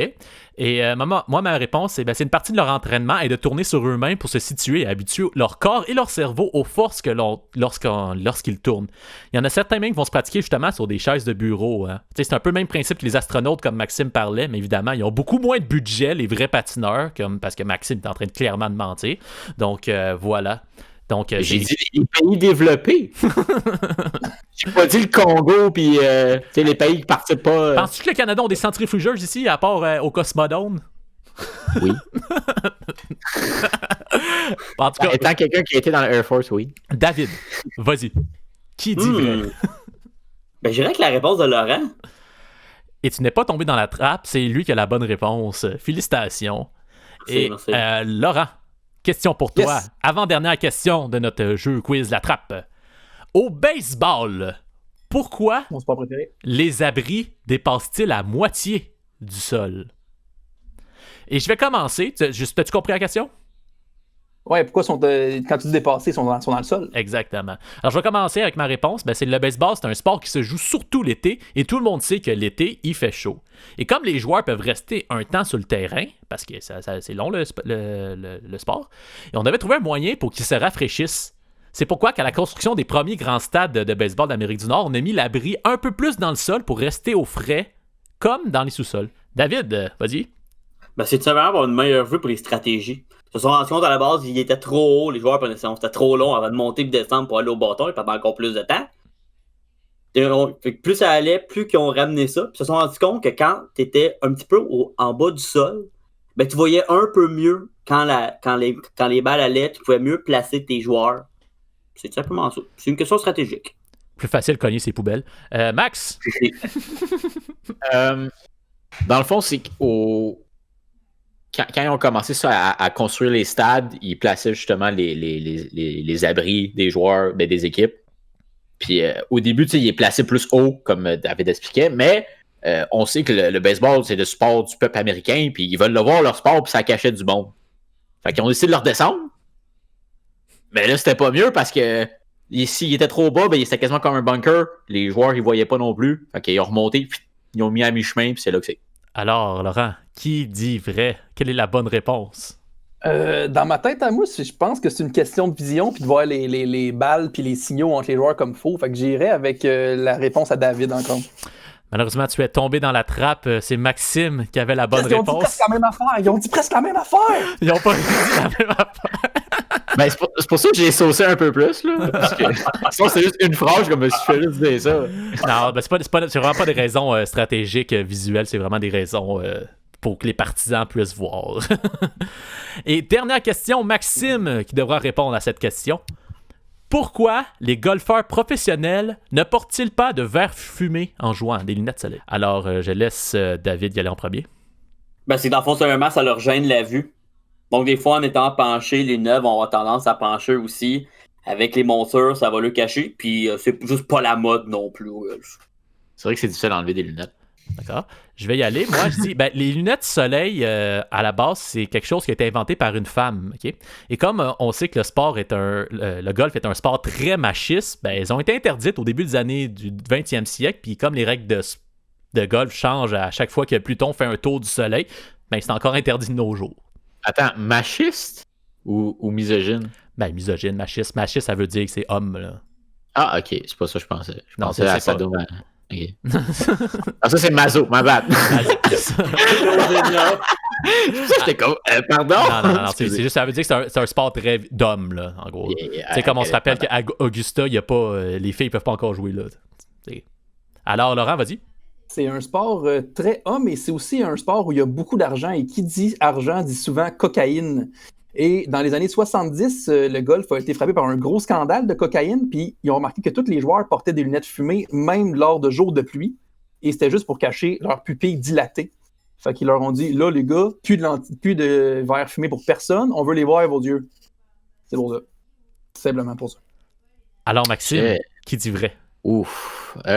Et moi, ma réponse, c'est une partie de leur entraînement est de tourner sur eux-mêmes pour se situer et habituer leur corps et leur cerveau aux forces lorsqu'ils tournent. Il y en a certains même qui vont se pratiquer justement sur des chaises de bureau. Hein. C'est un peu le même principe que les astronautes, comme Maxime parlait, mais évidemment, ils ont beaucoup moins de budget, les vrais patineurs, parce que Maxime est en train de clairement de mentir. Donc, voilà. Donc, j'ai dit les pays développés. J'ai pas dit le Congo, puis les pays qui participent pas. Penses-tu que le Canada ont des centrifugeuses ici, à part au Cosmodome? Oui. En tout cas, étant quelqu'un qui a été dans l'Air Force, oui. David, vas-y. Qui dit vrai? Je dirais que la réponse de Laurent. Et tu n'es pas tombé dans la trappe, c'est lui qui a la bonne réponse. Félicitations. Merci. Laurent, question pour toi. Yes. Avant-dernière question de notre jeu quiz La Trappe. Au baseball, pourquoi les abris dépassent-ils à moitié du sol? Et je vais commencer. T'as-tu compris la question? Ouais, pourquoi quand tu dis dépasser, ils sont dans le sol? Exactement. Alors, je vais commencer avec ma réponse. C'est le baseball, c'est un sport qui se joue surtout l'été, et tout le monde sait que l'été, il fait chaud. Et comme les joueurs peuvent rester un temps sur le terrain, parce que c'est long le sport, et on avait trouvé un moyen pour qu'ils se rafraîchissent. C'est pourquoi qu'à la construction des premiers grands stades de baseball d'Amérique du Nord, on a mis l'abri un peu plus dans le sol pour rester au frais, comme dans les sous-sols. David, vas-y. C'est tout simplement avoir une meilleure vue pour les stratégies. Ils se sont rendus compte à la base, il était trop haut, les joueurs c'était trop long avant de monter et de descendre pour aller au bâton, ils perdaient encore plus de temps. Fait que plus ça allait, plus qu'ils ont ramené ça. Puis ils se sont rendus compte que quand tu étais un petit peu en bas du sol, tu voyais un peu mieux quand les balles allaient, tu pouvais mieux placer tes joueurs. C'est tout simplement ça. C'est une question stratégique. Plus facile de cogner ses poubelles. Max? Dans le fond, c'est quand ils ont commencé ça à construire les stades, ils plaçaient justement les abris des joueurs, des équipes. Puis au début, ils les plaçaient plus haut, comme David expliquait, mais on sait que le baseball, c'est le sport du peuple américain, puis ils veulent le voir leur sport, puis ça cachait du monde. Fait qu'ils ont décidé de le redescendre. Mais là, c'était pas mieux parce que s'il était trop bas, c'était quasiment comme un bunker. Les joueurs, ils voyaient pas non plus. Fait qu'ils ont remonté, puis ils ont mis à mi-chemin, puis c'est là que c'est. Alors, Laurent, qui dit vrai? Quelle est la bonne réponse? Dans ma tête à moi, je pense que c'est une question de vision puis de voir les balles puis les signaux entre les joueurs comme faux. Fait que j'irai avec la réponse à David encore. Malheureusement, tu es tombé dans la trappe. C'est Maxime qui avait la bonne réponse. Ils ont dit presque la même affaire. Ils ont dit presque la même affaire. Ils ont pas dit la même affaire. C'est pour ça que j'ai saucé un peu plus, là. Parce que sinon, c'est juste une phrase, comme si je faisais dire ça. Non, c'est vraiment pas des raisons stratégiques, visuelles. C'est vraiment des raisons pour que les partisans puissent voir. Et dernière question, Maxime qui devra répondre à cette question. Pourquoi les golfeurs professionnels ne portent-ils pas de verre fumé en jouant, des lunettes soleil? Alors, je laisse David y aller en premier. C'est dans le fond, seulement, ça leur gêne la vue. Donc, des fois, en étant penchés, les neufs vont avoir tendance à pencher aussi. Avec les montures, ça va le cacher. Puis, c'est juste pas la mode non plus. C'est vrai que c'est difficile d'enlever des lunettes. D'accord. Je vais y aller. Moi, je dis, les lunettes soleil, à la base, c'est quelque chose qui a été inventé par une femme. Okay? Et comme on sait que le golf est un sport très machiste, elles ont été interdites au début des années du 20e siècle. Puis comme les règles de golf changent à chaque fois que Pluton fait un tour du soleil, c'est encore interdit de nos jours. Attends, machiste ou misogyne? Misogyne, machiste. Machiste, ça veut dire que c'est homme, là. Ah, ok. C'est pas ça que je pensais. Je pensais c'est à Sado. Okay. Ça, c'est Mazo, ma bad. J'étais comme, pardon? Non, c'est juste, ça veut dire que c'est un sport très d'homme, là, en gros. Comme on se rappelle qu'à Augusta, y a pas, les filles peuvent pas encore jouer, là. Alors, Laurent, vas-y. C'est un sport très homme et c'est aussi un sport où il y a beaucoup d'argent. Et qui dit argent dit souvent cocaïne. Et dans les années 70, le golf a été frappé par un gros scandale de cocaïne. Puis ils ont remarqué que tous les joueurs portaient des lunettes fumées, même lors de jours de pluie. Et c'était juste pour cacher leurs pupilles dilatées. Fait qu'ils leur ont dit, là, les gars, plus de verre fumé pour personne. On veut les voir, vos yeux. C'est pour ça. Simplement pour ça. Alors, Maxime, qui dit vrai? Ouf. Je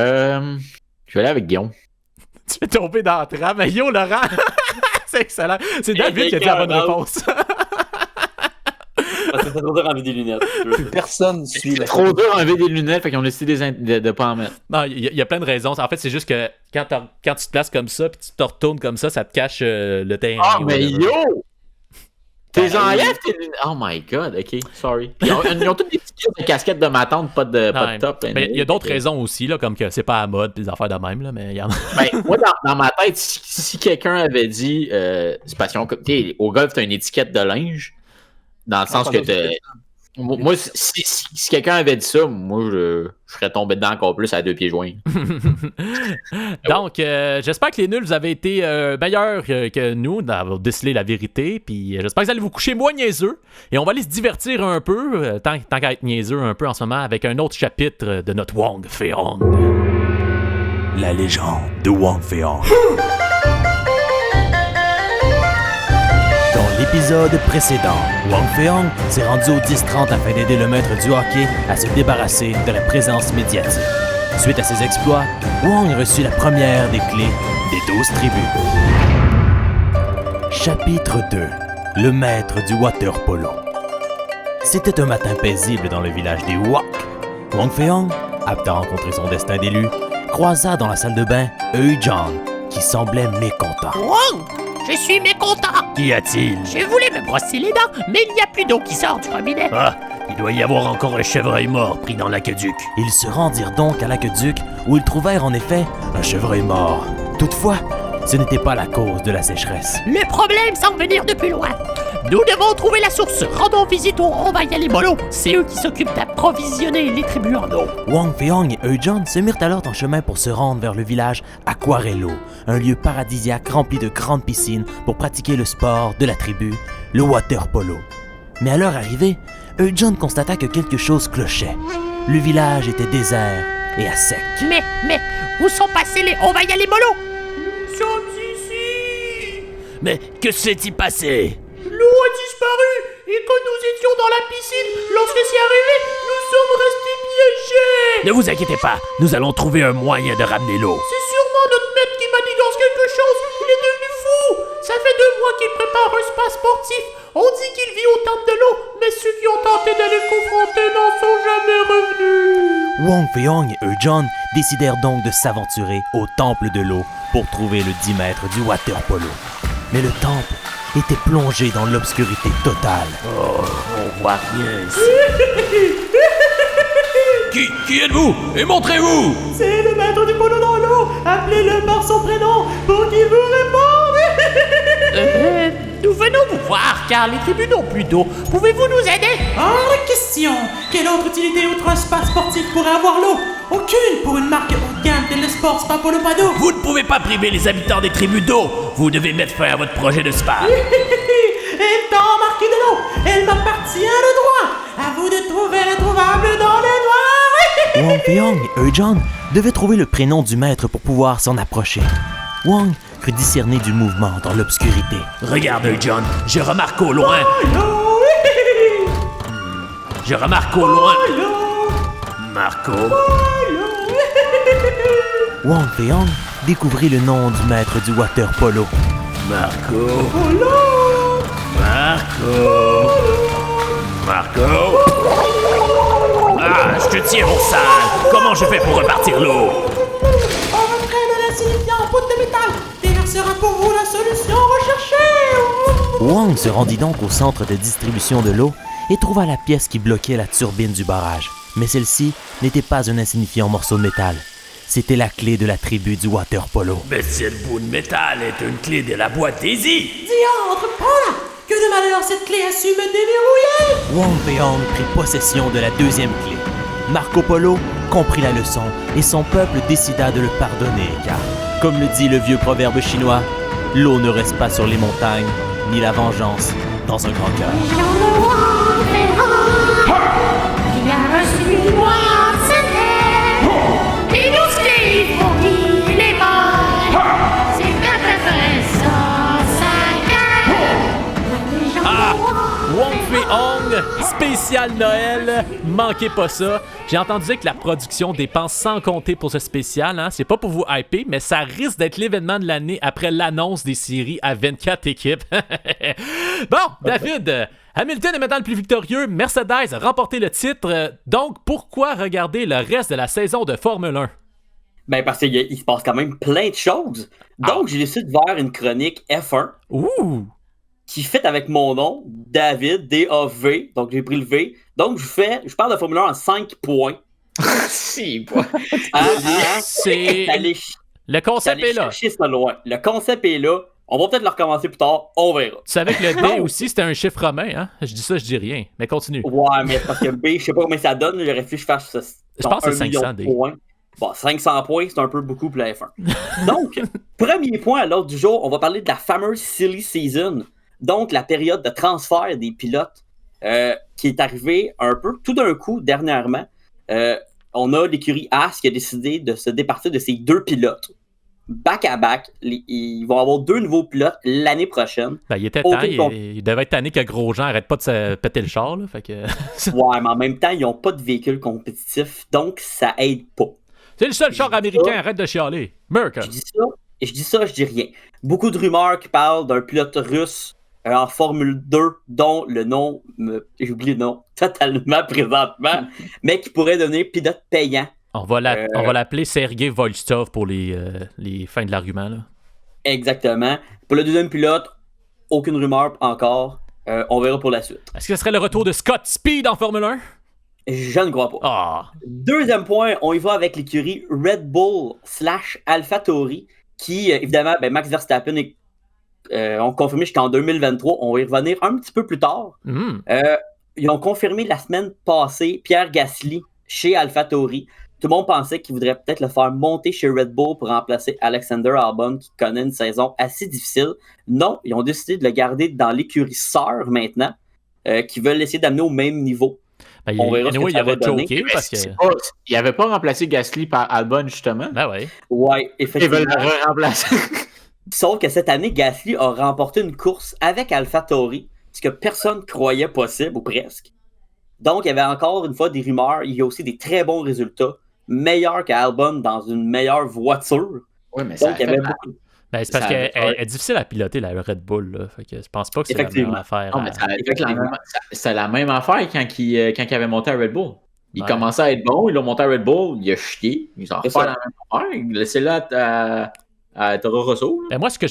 vais aller avec Guillaume. Tu es tombé dans la trappe. Mais yo, Laurent! C'est excellent. C'est David qui a dit la bonne réponse. C'est trop dur d'enlever des lunettes. Plus personne suit la trop dur d'enlever des lunettes, fait qu'ils ont décidé de pas en mettre. Non, il y a plein de raisons. En fait, c'est juste que quand tu te places comme ça, puis tu te retournes comme ça te cache le terrain. Ah, mais yo! T'es enlèves tes lunettes. Oh my god, ok, sorry. Ils ont toutes des petites de casquettes de ma tante, pas de top. Mais il y a d'autres raisons aussi, là, comme que c'est pas à mode, des affaires de même, là, mais il y en a. Moi, dans ma tête, si quelqu'un avait dit, c'est parce au golf, t'as une étiquette de linge, dans le sens que moi, si quelqu'un avait dit ça, moi, je serais tombé dedans encore plus à 2 pieds joints. Donc, j'espère que les nuls, vous avez été meilleurs que nous d'avoir décelé la vérité. Puis j'espère que vous allez vous coucher moins niaiseux. Et on va aller se divertir un peu, tant qu'à être niaiseux un peu en ce moment, avec un autre chapitre de notre Wong Fei-Hung. La légende de Wong Fei-Hung. Dans l'épisode précédent, Wong Fei-Hung s'est rendu au 10-30 afin d'aider le maître du hockey à se débarrasser de la présence médiatique. Suite à ses exploits, Wong reçut la première des clés des 12 tribus. Chapitre 2. Le maître du water polo. C'était un matin paisible dans le village des Wok. Wang Fei-hong, apte à rencontrer son destin d'élu, croisa dans la salle de bain John, qui semblait mécontent. Wong, je suis mécontent. Qu'y a-t-il? Je voulais me brosser les dents, mais il n'y a plus d'eau qui sort du robinet. Ah, il doit y avoir encore un chevreuil mort pris dans l'aqueduc. Ils se rendirent donc à l'aqueduc où ils trouvèrent en effet un chevreuil mort. Toutefois, ce n'était pas la cause de la sécheresse. Le problème semble venir de plus loin. Nous devons trouver la source. Rendons visite aux Robayalibolo. C'est eux qui s'occupent d'approvisionner les tribus en eau. Wang Fei-hong et John se mirent alors en chemin pour se rendre vers le village Aquarello, un lieu paradisiaque rempli de grandes piscines pour pratiquer le sport de la tribu, le water polo. Mais à leur arrivée, John constata que quelque chose clochait. Le village était désert et à sec. Mais, où sont passés les Robayalibolo? Nous sommes ici! Mais que s'est-il passé? L'eau a disparu et quand nous étions dans la piscine, lorsque c'est arrivé, nous sommes restés piégés. Ne vous inquiétez pas, nous allons trouver un moyen de ramener l'eau. C'est sûrement notre maître qui manigance quelque chose. Il est devenu fou. Ça fait 2 mois qu'il prépare un spa sportif. On dit qu'il vit au temple de l'eau, mais ceux qui ont tenté d'aller le confronter n'en sont jamais revenus. Wang Fei-hong et John décidèrent donc de s'aventurer au temple de l'eau pour trouver le 10 mètres du water polo. Mais le temple était plongé dans l'obscurité totale. Oh, on voit rien ici. Qui êtes-vous? Et montrez-vous! C'est le maître du polo dans l'eau. Appelez-le par son prénom pour qu'il vous réponde. Nous venons vous voir car les tribus n'ont plus d'eau. Pouvez-vous nous aider? Hors de question! Quelle autre utilité outre un spa sportif pourrait avoir l'eau? Aucune pour une marque haut de gamme tel le sport Spa Polo Pado! Vous ne pouvez pas priver les habitants des tribus d'eau! Vous devez mettre fin à votre projet de spa! Étant marqué de l'eau, elle m'appartient de droit! À vous de trouver l'introuvable dans le noir! Wang Fei-hong et John devaient trouver le prénom du maître pour pouvoir s'en approcher. Wang crut discerner du mouvement dans l'obscurité. Regarde, John, je remarque au loin... Je remarque au loin... Marco... Wang Fei-hong découvrit le nom du maître du water polo. Marco... Marco... Marco... Ah, je te tiens, mon sale! Comment je fais pour repartir l'eau? On entraîne l'insignifiant en poudre de métal! Déversera pour vous la solution recherchée! Wang se rendit donc au centre de distribution de l'eau et trouva la pièce qui bloquait la turbine du barrage. Mais celle-ci n'était pas un insignifiant morceau de métal. C'était la clé de la tribu du water polo. Mais cette bout de métal est une clé de la boîte Daisy! Diantre, prends-la! Que de malheur cette clé a su me déverrouiller! Wang Fei-hong prit possession de la deuxième clé. Marco Polo comprit la leçon et son peuple décida de le pardonner car, comme le dit le vieux proverbe chinois, l'eau ne reste pas sur les montagnes, ni la vengeance dans un grand cœur. Il a reçu une moine cette et 12 clés pour qui il est mort. C'est bien intéressant, Ah! Wang Fei-hong, spécial Noël, manquez pas ça. J'ai entendu dire que la production dépense sans compter pour ce spécial, hein. C'est pas pour vous hyper, mais ça risque d'être l'événement de l'année après l'annonce des séries à 24 équipes. Bon, David, Hamilton est maintenant le plus victorieux, Mercedes a remporté le titre, donc pourquoi regarder le reste de la saison de Formule 1? Ben parce qu'il se passe quand même plein de choses. Donc j'ai décidé de faire une chronique F1. Ouh! Qui fit avec mon nom, David, D-A-V, donc j'ai pris le V. Donc je parle de Formule 1 en 5 points. Si, quoi. C'est... Le concept est là. Ça loin. Le concept est là. On va peut-être le recommencer plus tard, on verra. Tu savais que le D aussi c'était un chiffre romain, hein? Je dis ça, je dis rien. Mais continue. Ouais, mais parce que B, je sais pas combien ça donne, j'aurais fallu que je fasse ça. Je pense que c'est 500 D. Points. Bon, 500 points, c'est un peu beaucoup pour la F1. Donc, premier point à l'ordre du jour, on va parler de la fameuse Silly Season. Donc, la période de transfert des pilotes qui est arrivée un peu tout d'un coup dernièrement. On a l'écurie Haas qui a décidé de se départir de ses 2 pilotes. Back-à-back, ils vont avoir 2 nouveaux pilotes l'année prochaine. Ben, il était temps, il devait être tanné que Grosjean arrête pas de se péter le char. Là, fait que... Ouais, mais en même temps, ils n'ont pas de véhicule compétitif, donc ça aide pas. C'est le seul char américain, arrête de chialer. Merc. Je dis ça et je dis ça, je dis rien. Beaucoup de rumeurs qui parlent d'un pilote russe en Formule 2, dont le nom, j'oublie le nom totalement présentement, mais qui pourrait devenir pilote payant. On va l'appeler Sergei Volstov pour les fins de l'argument. Là. Exactement. Pour le deuxième pilote, aucune rumeur encore. On verra pour la suite. Est-ce que ce serait le retour de Scott Speed en Formule 1? Je ne crois pas. Ah. Deuxième point, on y va avec l'écurie Red Bull / AlphaTauri, qui, évidemment, Max Verstappen ont confirmé jusqu'en 2023. On va y revenir un petit peu plus tard. Ils ont confirmé la semaine passée Pierre Gasly chez AlphaTauri. Tout le monde pensait qu'ils voudraient peut-être le faire monter chez Red Bull pour remplacer Alexander Albon, qui connaît une saison assez difficile. Non, ils ont décidé de le garder dans l'écurie sœur maintenant, qui veulent essayer d'amener au même niveau. On verra ce que ça va donner. Parce que... Il n'avait pas remplacé Gasly par Albon, justement. Ben oui. Ouais, effectivement. Ils veulent le remplacer. Sauf que cette année, Gasly a remporté une course avec AlphaTauri, ce que personne ne croyait possible, ou presque. Donc, il y avait encore une fois des rumeurs. Il y a aussi des très bons résultats, meilleurs qu'Albon dans une meilleure voiture. Oui, mais donc, il y avait beaucoup. C'est parce qu'elle est difficile à piloter, la Red Bull. Là. Fait que je pense pas que c'est la meilleure affaire. Non, mais c'est la même affaire quand il avait monté à Red Bull. Il commençait à être bon, il a monté à Red Bull, il a chié. Ils ont refait la même affaire. Laissez-le à Toro Rosso. Moi, ce que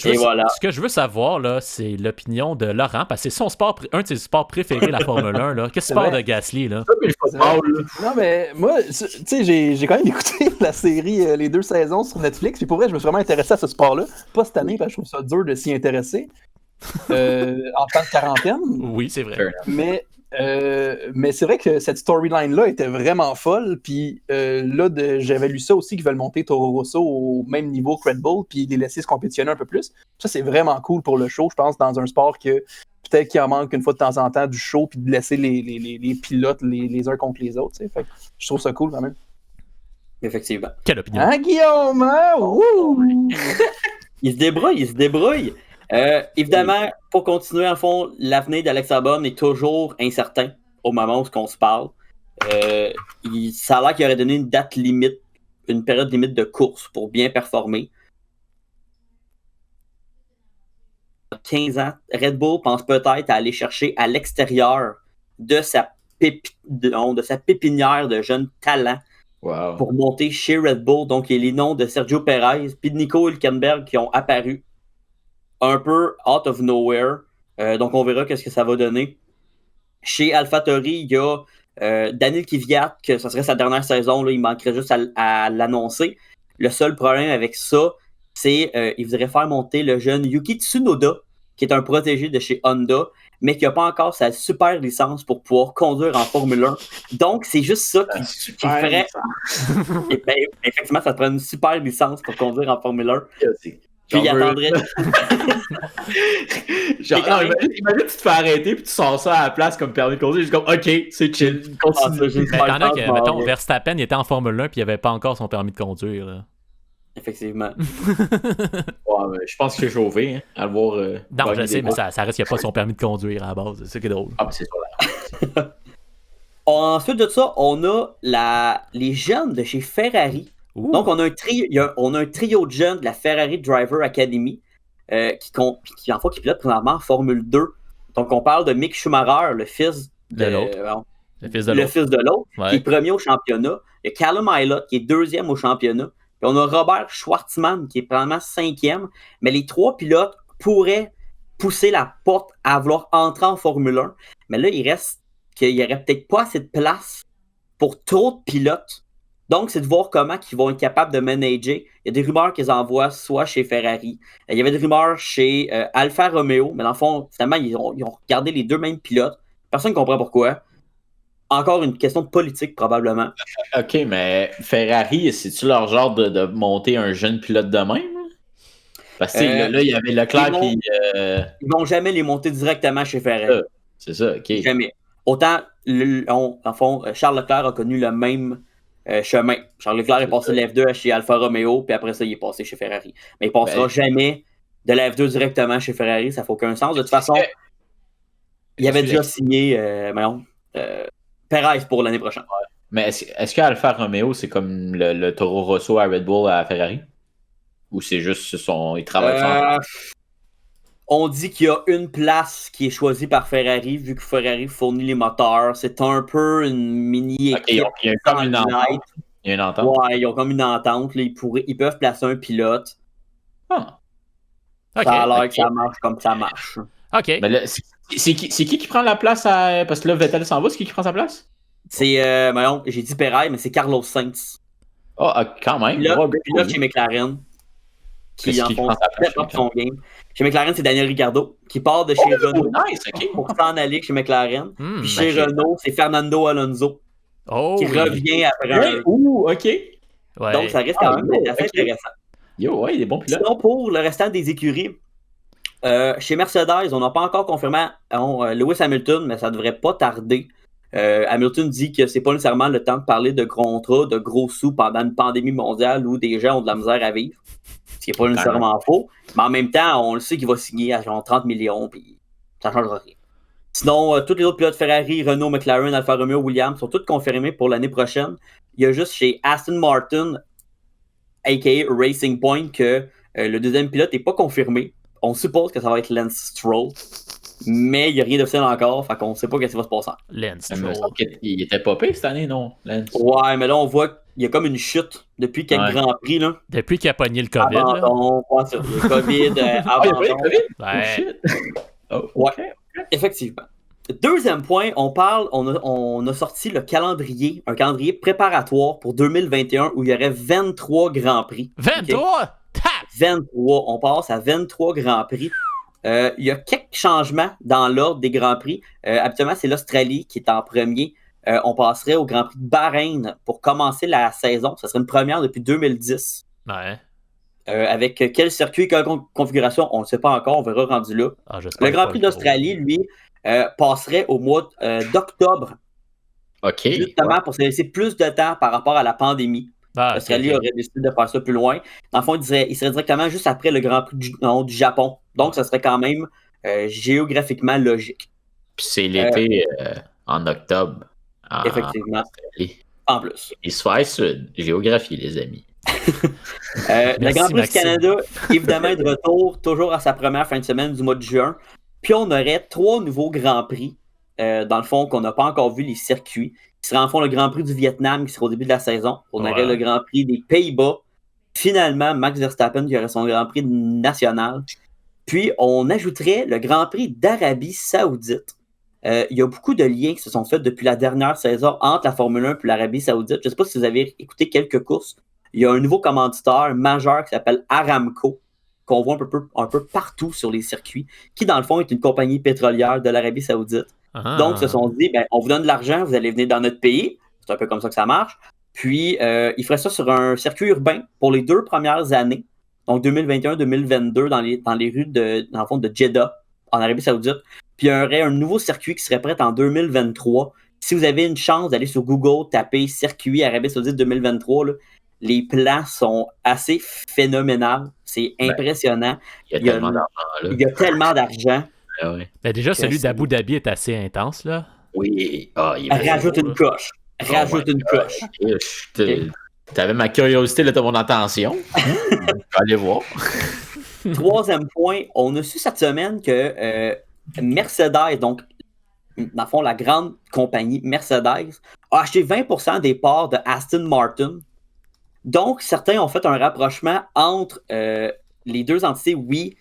je veux savoir, là, c'est l'opinion de Laurent, parce que c'est un de ses sports préférés, la Formule 1. Là. Qu'est-ce que tu parles de Gasly? Là? Non, mais moi, tu sais, j'ai quand même écouté la série les 2 saisons sur Netflix, puis pour vrai, je me suis vraiment intéressé à ce sport-là. Pas cette année, parce que je trouve ça dur de s'y intéresser. En temps de quarantaine. Oui, c'est vrai. Mais c'est vrai que cette storyline-là était vraiment folle. Puis là, j'avais lu ça aussi qu'ils veulent monter Toro Rosso au même niveau que Red Bull, puis les laisser se compétitionner un peu plus. Ça, c'est vraiment cool pour le show, je pense, dans un sport que peut-être qu'il en manque une fois de temps en temps du show, puis de laisser les pilotes les uns contre les autres. Fait que je trouve ça cool quand même. Effectivement. Quelle opinion? Hein, Guillaume? Hein? Il se débrouille. Évidemment, pour continuer, en fond, l'avenir d'Alex Albon est toujours incertain au moment où on se parle. Ça a l'air qu'il aurait donné une date limite, une période limite de course pour bien performer. 15 ans, Red Bull pense peut-être à aller chercher à l'extérieur de sa pépinière de jeunes talents pour monter chez Red Bull. Donc, il y a les noms de Sergio Perez et de Nico Hülkenberg qui ont apparu un peu out of nowhere. Donc, on verra qu'est-ce que ça va donner. Chez AlphaTauri, il y a Daniil Kvyat, que ce serait sa dernière saison. Là, il manquerait juste à l'annoncer. Le seul problème avec ça, c'est qu'il voudrait faire monter le jeune Yuki Tsunoda, qui est un protégé de chez Honda, mais qui n'a pas encore sa super licence pour pouvoir conduire en Formule 1. Donc, c'est juste ça qui ferait... effectivement, ça te prend une super licence pour conduire en Formule 1. Puis il attendrait. Imagine tu te fais arrêter puis tu sors ça à la place comme permis de conduire. Juste comme, OK, c'est chill. Continue. T'en as que, mettons, Verstappen, il était en Formule 1 puis il avait pas encore son permis de conduire. Là. Effectivement. Je pense qu'il est chauffé, hein, à le voir. Non, je sais, mais ça reste qu'il n'y a pas son permis de conduire à la base. C'est ça qui est drôle. Ah, mais c'est ça. Ensuite de ça, on a les jeunes de chez Ferrari. Donc, on a un trio de jeunes de la Ferrari Driver Academy qui pilote présentement en Formule 2. Donc, on parle de Mick Schumacher, le fils de l'autre. Qui est premier au championnat. Il y a Callum Ilott, qui est deuxième au championnat. Puis on a Robert Schwartzman, qui est probablement 5e. Mais les 3 pilotes pourraient pousser la porte à vouloir entrer en Formule 1. Mais là, il reste qu'il n'y aurait peut-être pas assez de place pour trop de pilotes. Donc, c'est de voir comment ils vont être capables de manager. Il y a des rumeurs qu'ils envoient soit chez Ferrari. Il y avait des rumeurs chez Alfa Romeo, mais dans le fond, finalement, ils ont regardé les 2 mêmes pilotes. Personne ne comprend pourquoi. Encore une question de politique, probablement. OK, mais Ferrari, c'est-tu leur genre de monter un jeune pilote de même? Parce que là, il y avait Leclerc qui... Ils vont jamais les monter directement chez Ferrari. C'est ça, OK. Jamais. Autant, dans le fond, Charles Leclerc a connu le même chemin. Charles Leclerc est passé de la F2 chez Alfa Romeo, puis après ça, il est passé chez Ferrari. Mais il ne passera jamais de la F2 directement chez Ferrari, ça ne fait aucun sens. De toute façon, il avait déjà signé Perez pour l'année prochaine. Mais est-ce qu'Alfa Romeo, c'est comme le Toro Rosso à Red Bull à Ferrari? Ou c'est juste ils travaillent ensemble? On dit qu'il y a une place qui est choisie par Ferrari, vu que Ferrari fournit les moteurs. C'est un peu une mini-équipe. Il y a comme une entente. Il y a une entente. Ouais, ils ont comme une entente. Là, ils peuvent placer un pilote. Ah. OK. Ça a l'air que ça marche comme ça marche. OK. Mais là, c'est qui prend la place à... Parce que là, Vettel s'en va, c'est qui prend sa place? C'est, j'ai dit Perez, mais c'est Carlos Sainz. Quand même. Pilote chez McLaren. Qui en font step up son game. Chez McLaren, c'est Daniel Ricciardo qui part de chez Renault pour s'en aller chez McLaren. Puis chez Renault, c'est Fernando Alonso qui revient après OK. Ouais. Donc, ça reste quand même assez intéressant. Ouais, il est bon pilote. Sinon, pour le restant des écuries, chez Mercedes, on n'a pas encore confirmé Lewis Hamilton, mais ça devrait pas tarder. Hamilton dit que c'est pas nécessairement le temps de parler de contrats, de gros sous pendant une pandémie mondiale où des gens ont de la misère à vivre. Ce qui n'est pas nécessairement faux. Mais en même temps, on le sait qu'il va signer à genre 30 millions, puis ça ne changera rien. Sinon, tous les autres pilotes Ferrari, Renault, McLaren, Alfa Romeo, Williams sont tous confirmés pour l'année prochaine. Il y a juste chez Aston Martin, a.k.a. Racing Point, que le deuxième pilote n'est pas confirmé. On suppose que ça va être Lance Stroll. Mais il n'y a rien d'officiel encore, fait qu'on ne sait pas ce qui va se passer. Lance Stroll. Il était pas pire cette année, non? Lance. Ouais, mais là, on voit qu'il y a comme une chute depuis quelques Grands Prix. Là. Depuis qu'il a pogné le COVID. Abandon, ouais, ça, le COVID, abandon. Ouais. Effectivement. Deuxième point, on a sorti un calendrier préparatoire pour 2021 où il y aurait 23 Grands Prix. 23? Okay? 23. On passe à 23 Grands Prix. Il y a quelques changements dans l'ordre des Grands Prix. Habituellement, c'est l'Australie qui est en premier. On passerait au Grand Prix de Bahreïn pour commencer la saison. Ça serait une première depuis 2010. Ouais. Avec quel circuit, quelle configuration, on ne sait pas encore. On verra rendu là. Le Grand Prix d'Australie, lui, passerait au mois d'octobre. OK. Justement pour se laisser plus de temps par rapport à la pandémie. L'Australie aurait décidé de faire ça plus loin. Dans le fond, il serait directement juste après le Grand Prix du Japon. Donc, ça serait quand même géographiquement logique. Puis c'est l'été en octobre. Effectivement. En plus. Hémisphère sud. Géographie, les amis. Le Grand Prix du Canada, évidemment, est de retour toujours à sa première fin de semaine du mois de juin. Puis on aurait 3 nouveaux Grands Prix, dans le fond, qu'on n'a pas encore vu les circuits. Qui serait en fond le Grand Prix du Vietnam, qui sera au début de la saison. On aurait le Grand Prix des Pays-Bas. Finalement, Max Verstappen qui aurait son Grand Prix national. Puis on ajouterait le Grand Prix d'Arabie Saoudite. Il y a beaucoup de liens qui se sont faits depuis la dernière saison entre la Formule 1 et l'Arabie Saoudite. Je ne sais pas si vous avez écouté quelques courses. Il y a un nouveau commanditaire majeur qui s'appelle Aramco, qu'on voit un peu partout sur les circuits, qui dans le fond est une compagnie pétrolière de l'Arabie Saoudite. Donc, ils se sont dit, on vous donne de l'argent, vous allez venir dans notre pays. C'est un peu comme ça que ça marche. Puis, ils feraient ça sur un circuit urbain pour les 2 premières années. Donc, 2021-2022, dans les rues dans le fond, de Jeddah, en Arabie Saoudite. Puis, il y aurait un nouveau circuit qui serait prêt en 2023. Si vous avez une chance d'aller sur Google, taper circuit Arabie Saoudite 2023, là, les plans sont assez phénoménaux. C'est impressionnant. Il y a tellement d'argent. Il y a tellement d'argent. Déjà, celui d'Abu Dhabi est assez intense, là. Oui. Rajoute une coche. Rajoute une coche. T'avais ma curiosité, là, t'as mon attention. Je vais aller voir. Troisième point, on a su cette semaine que Mercedes, donc, dans le fond, la grande compagnie Mercedes, a acheté 20% des parts de Aston Martin. Donc, certains ont fait un rapprochement entre les deux entités. Oui,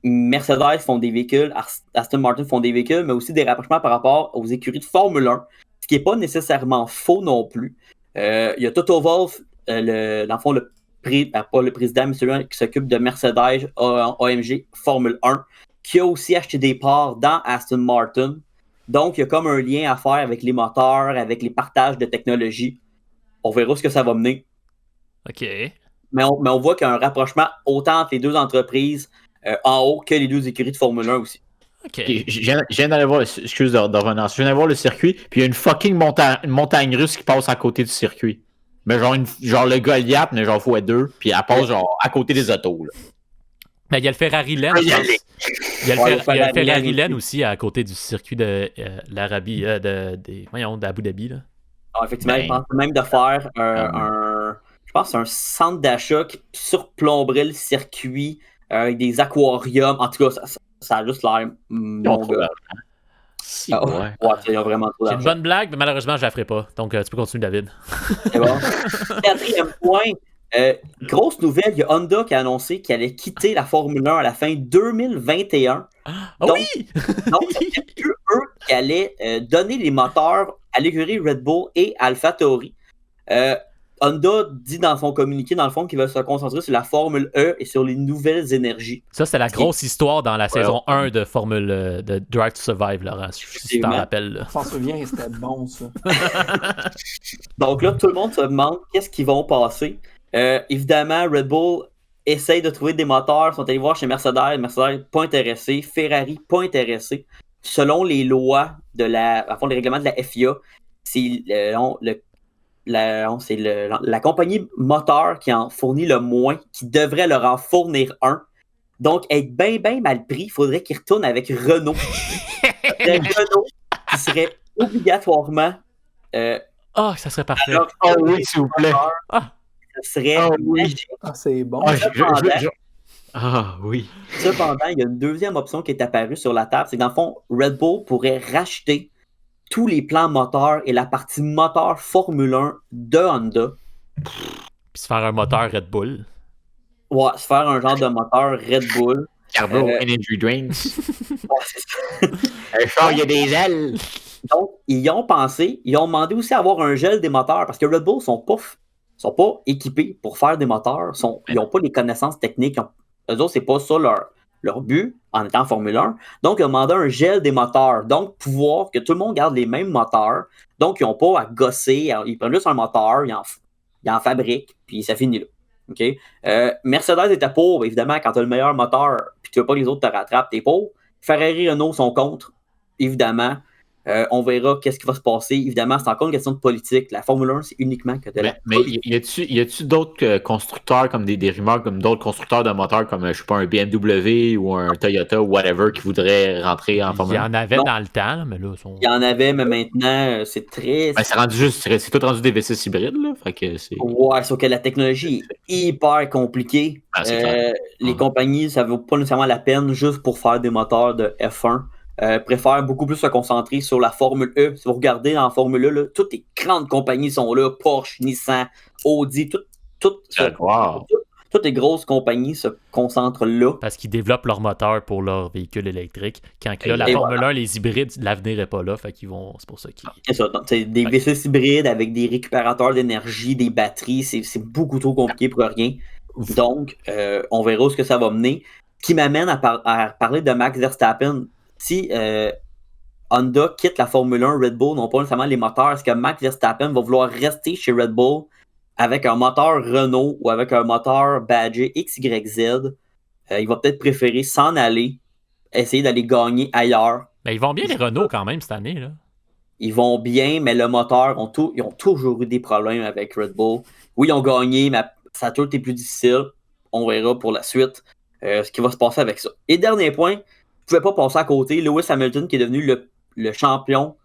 Mercedes font des véhicules, Aston Martin font des véhicules, mais aussi des rapprochements par rapport aux écuries de Formule 1, ce qui n'est pas nécessairement faux non plus. Il y a Toto Wolff, dans le fond, pas le président, mais celui qui s'occupe de Mercedes AMG Formule 1, qui a aussi acheté des parts dans Aston Martin. Donc, il y a comme un lien à faire avec les moteurs, avec les partages de technologies. On verra ce que ça va mener. OK. Mais on voit qu'il y a un rapprochement autant entre les deux entreprises en haut que les 2 écuries de Formule 1 aussi. OK. Je viens d'aller voir, excuse de revenir, je viens d'aller voir le circuit, puis il y a une fucking montagne russe qui passe à côté du circuit. Mais genre le Goliath, mais genre x2, puis elle passe genre à côté des autos. Là. Mais il y a le Ferrari Land, je pense. Il y a le Ferrari Land aussi à côté du circuit de l'Arabie, d'Abu Dhabi. Là. Alors, effectivement, ils pensent même de faire je pense, un centre d'achat qui surplomberait le circuit avec des aquariums. En tout cas, ça a juste l'air mon gars. Ouais. Ils ont vraiment trop J'ai une d'argent. bonne blague, mais malheureusement, je la ferai pas. Donc, tu peux continuer, David. C'est bon. Quatrième point. Grosse nouvelle, il y a Honda qui a annoncé qu'elle allait quitter la Formule 1 à la fin 2021. Donc, c'était plus eux qui allaient donner les moteurs à l'écurie Red Bull et AlphaTauri. Honda dit dans son communiqué, dans le fond, qu'il va se concentrer sur la Formule E et sur les nouvelles énergies. Ça, c'était la grosse histoire dans la saison 1 de Formule de Drive to Survive, Laurent, si tu t'en rappelles. Là. Je m'en souviens, c'était bon, ça. Donc là, tout le monde se demande qu'est-ce qu'ils vont passer. Évidemment, Red Bull essaye de trouver des moteurs, sont allés voir chez Mercedes, pas intéressé, Ferrari, pas intéressé. Selon les lois les règlements de la FIA, c'est la compagnie moteur qui en fournit le moins, qui devrait leur en fournir un. Donc, être bien mal pris, il faudrait qu'ils retournent avec Renault. Renault qui serait obligatoirement... ça serait parfait. Oui, s'il vous plaît. Ça serait magique. C'est bon. Oui. Cependant, il y a une deuxième option qui est apparue sur la table, c'est que dans le fond, Red Bull pourrait racheter tous les plans moteurs et la partie moteur Formule 1 de Honda. Puis se faire un moteur Red Bull. Ouais, se faire un genre de moteur Red Bull. Carbo Energy Drinks. Un char, il y a des ailes. Donc, ils y ont pensé. Ils ont demandé aussi à avoir un gel des moteurs parce que Red Bull sont pas équipés pour faire des moteurs. Ils n'ont pas les connaissances techniques. Eux autres, c'est pas ça leur but en étant en Formule 1. Donc, ils ont demandé un gel des moteurs. Donc, pouvoir que tout le monde garde les mêmes moteurs. Donc, ils n'ont pas à gosser. Ils prennent juste un moteur, ils en fabriquent, puis ça finit là. Okay? Mercedes était pauvre, évidemment, quand tu as le meilleur moteur, puis tu veux pas que les autres te rattrapent, t'es pauvre. Ferrari et Renault sont contre, évidemment. On verra qu'est-ce qui va se passer. Évidemment, c'est encore une question de politique. La Formule 1, c'est uniquement que de la politique. Y a-tu d'autres constructeurs, comme des rumeurs, comme d'autres constructeurs de moteurs, comme, je sais pas, un BMW ou un Toyota ou whatever, qui voudraient rentrer en Formule 1? Il y en avait dans le temps, mais là... Il y en avait, mais maintenant, c'est très... c'est tout rendu des V6 hybrides, là. Fait que c'est... Ouais, sauf que la technologie est hyper compliquée. Les compagnies, ça vaut pas nécessairement la peine juste pour faire des moteurs de F1. Préfèrent beaucoup plus se concentrer sur la Formule E. Si vous regardez dans la Formule E, là, toutes les grandes compagnies sont là. Porsche, Nissan, Audi, toutes les grosses compagnies se concentrent là. Parce qu'ils développent leur moteur pour leur véhicule électrique. Quand là, la Formule 1, les hybrides, l'avenir n'est pas là. Fait qu'ils vont. C'est pour ça qu'ils. C'est ça. Donc, c'est des V6 hybrides avec des récupérateurs d'énergie, des batteries. C'est beaucoup trop compliqué pour rien. Donc, on verra où ce que ça va mener. Qui m'amène à parler de Max Verstappen. Si Honda quitte la Formule 1, Red Bull n'ont pas nécessairement les moteurs, est-ce que Max Verstappen va vouloir rester chez Red Bull avec un moteur Renault ou avec un moteur badgé XYZ? Il va peut-être préférer s'en aller, essayer d'aller gagner ailleurs. Mais ils vont bien les Renault quand même cette année, là. Ils vont bien, mais le moteur, ils ont toujours eu des problèmes avec Red Bull. Oui, ils ont gagné, mais ça a toujours été plus difficile. On verra pour la suite ce qui va se passer avec ça. Et dernier point, je ne pouvais pas passer à côté. Lewis Hamilton qui est devenu le champion,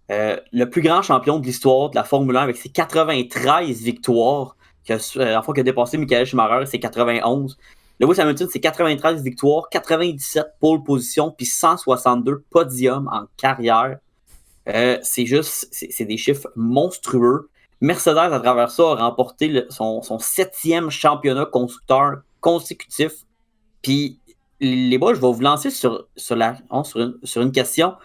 le plus grand champion de l'histoire de la Formule 1 avec ses 93 victoires, qui a dépassé Michael Schumacher, c'est 91. Lewis Hamilton, c'est 93 victoires, 97 pole position, puis 162 podiums en carrière. C'est des chiffres monstrueux. Mercedes, à travers ça, a remporté son 7e championnat constructeur consécutif. Puis, les boys, je vais vous lancer sur une question.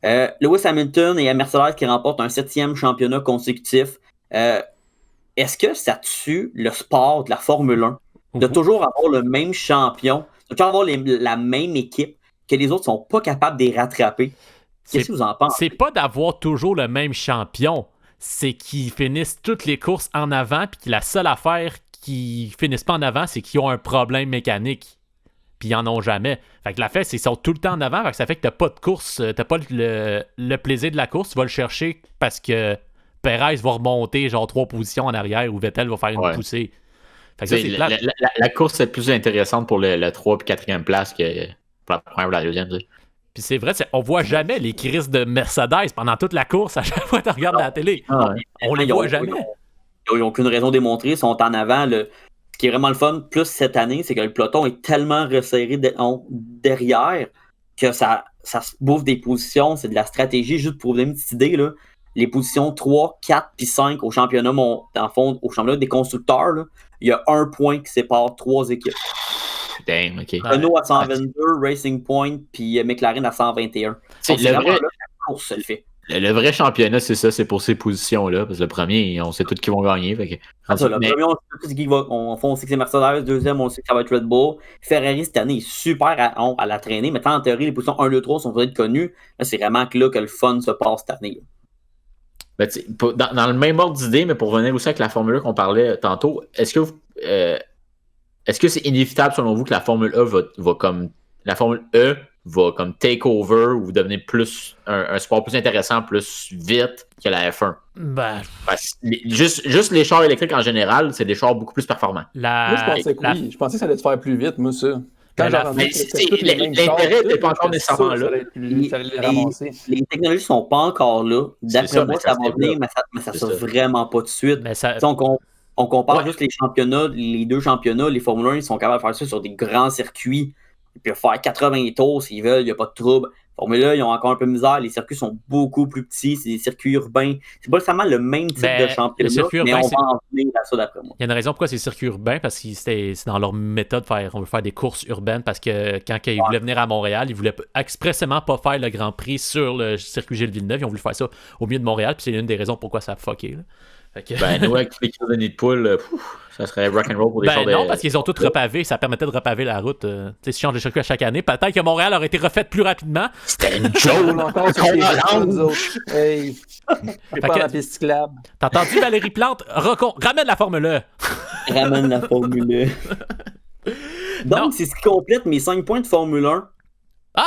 Lewis Hamilton et Mercedes qui remportent un 7e championnat consécutif. Est-ce que ça tue le sport de la Formule 1? De toujours avoir le même champion, de toujours avoir la même équipe, que les autres ne sont pas capables de les rattraper? Qu'est-ce que vous en pensez? C'est pas d'avoir toujours le même champion. C'est qu'ils finissent toutes les courses en avant, puis que la seule affaire qu'ils finissent pas en avant, c'est qu'ils ont un problème mécanique. Puis ils en ont jamais. Fait que la fait, c'est qu'ils sont tout le temps en avant. Fait que ça fait que t'as pas de course, t'as pas le plaisir de la course. Tu vas le chercher parce que Perez va remonter genre 3 positions en arrière ou Vettel va faire une poussée. Fait que ça, c'est la course est plus intéressante pour le 3 et 4e place que pour la première ou la deuxième. Puis c'est vrai, on voit jamais les crises de Mercedes pendant toute la course à chaque fois que tu regardes la télé. On les voit jamais. Ils n'ont aucune raison de démontrer, ils sont en avant. Ce qui est vraiment le fun, plus cette année, c'est que le peloton est tellement resserré derrière que ça se bouffe des positions, c'est de la stratégie. Juste pour vous donner une petite idée, là, les positions 3, 4 puis 5 au championnat, dans le fond, au championnat des constructeurs, là, il y a 1 point qui sépare 3 équipes. Damn, ok. Renault à 122, Racing Point, puis McLaren à 121. C'est le vrai... la course se le fait. Le vrai championnat, c'est ça, c'est pour ces positions-là. Parce que le premier, on sait tous qui vont gagner. Fait que... Le premier, on sait que c'est Mercedes. Deuxième, on sait que ça va être Red Bull. Ferrari, cette année, est super à la traîner. Mais en théorie, les positions 1, 2, 3 sont peut-être connues. Là, c'est vraiment que le fun se passe cette année. Ben, dans le même ordre d'idée, mais pour revenir aussi avec la Formule 1 qu'on parlait tantôt, est-ce que c'est inévitable selon vous que la Formule 1 va comme... La Formule E va comme take over ou devenir plus un sport plus intéressant, plus vite que la F1. Ben... Juste les chars électriques en général, c'est des chars beaucoup plus performants. Moi, je pensais que oui. Je pensais que ça allait se faire plus vite, moi, ça. L'intérêt n'était pas encore nécessairement là. Les technologies ne sont pas encore là. D'après moi, ça va venir, mais ça ne sort vraiment pas tout de suite. On compare juste les championnats, les 2 championnats, les Formule 1, ils sont capables de faire ça sur des grands circuits. Ils peuvent faire 80 tours s'ils veulent, il n'y a pas de trouble. Formule 1, ils ont encore un peu de misère. Les circuits sont beaucoup plus petits. C'est des circuits urbains. C'est pas nécessairement le même type de championnat, mais on va en venir à ça d'après moi. Il y a une raison pourquoi c'est circuits urbains, parce que c'est dans leur méthode on veut faire des courses urbaines, parce que quand ils voulaient venir à Montréal, ils voulaient expressément pas faire le Grand Prix sur le circuit Gilles Villeneuve. Ils ont voulu faire ça au milieu de Montréal, puis c'est une des raisons pourquoi ça a fucké. Là. Nous, avec les kilos de nid de poule, ça serait rock'n'roll pour des chars de... Non, parce qu'ils ont tout repavé. Ça permettait de repaver la route. Si tu changes de circuit à chaque année, peut-être que Montréal aurait été refaite plus rapidement. C'était une joke! Hey! Pas la piste cyclable. T'as entendu Valérie Plante? Ramène la Formule 1! Ramène la Formule 1. Donc, c'est ce qui complète mes 5 points de Formule 1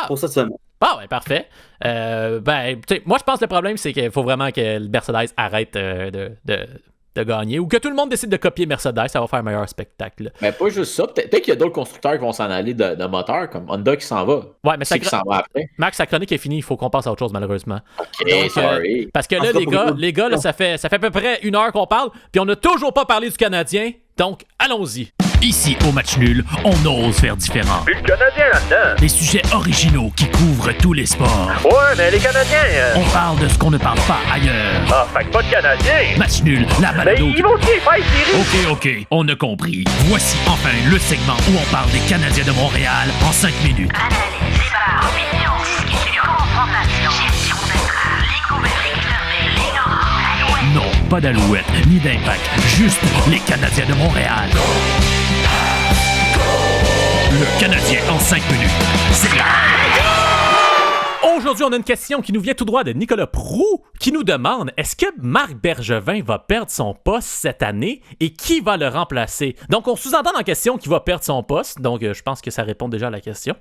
pour cette semaine. Ah ouais, parfait. Moi, je pense que le problème, c'est qu'il faut vraiment que le Mercedes arrête de gagner ou que tout le monde décide de copier Mercedes. Ça va faire un meilleur spectacle. Mais pas juste ça. Peut-être qu'il y a d'autres constructeurs qui vont s'en aller de moteurs, comme Honda qui s'en va. Ouais, mais qui s'en va après. Max, sa chronique est finie. Il faut qu'on passe à autre chose, malheureusement. OK, sorry. Parce que là, les gars, là, ça fait à peu près 1 heure qu'on parle, puis on n'a toujours pas parlé du Canadien. Donc, allons-y. Ici, au match nul, on ose faire différent. Puis le Canadien là-dedans. Des sujets originaux qui couvrent tous les sports. Ouais, mais les Canadiens... On parle de ce qu'on ne parle pas ailleurs. Ah, fait que pas de Canadiens. Match nul, la balado... Mais ils vont aussi faire série. OK, on a compris. Voici enfin le segment où on parle des Canadiens de Montréal en 5 minutes. Analyse, débat, opinion, discussion, confrontation, gestion d'être, les couverts, les alouettes. Non, pas d'alouette, ni d'impact, juste les Canadiens de Montréal. Le Canadien en 5 minutes. C'est là. Aujourd'hui, on a une question qui nous vient tout droit de Nicolas Proulx qui nous demande est-ce que Marc Bergevin va perdre son poste cette année et qui va le remplacer? Donc, on sous-entend dans la question qu'il va perdre son poste. Donc, je pense que ça répond déjà à la question.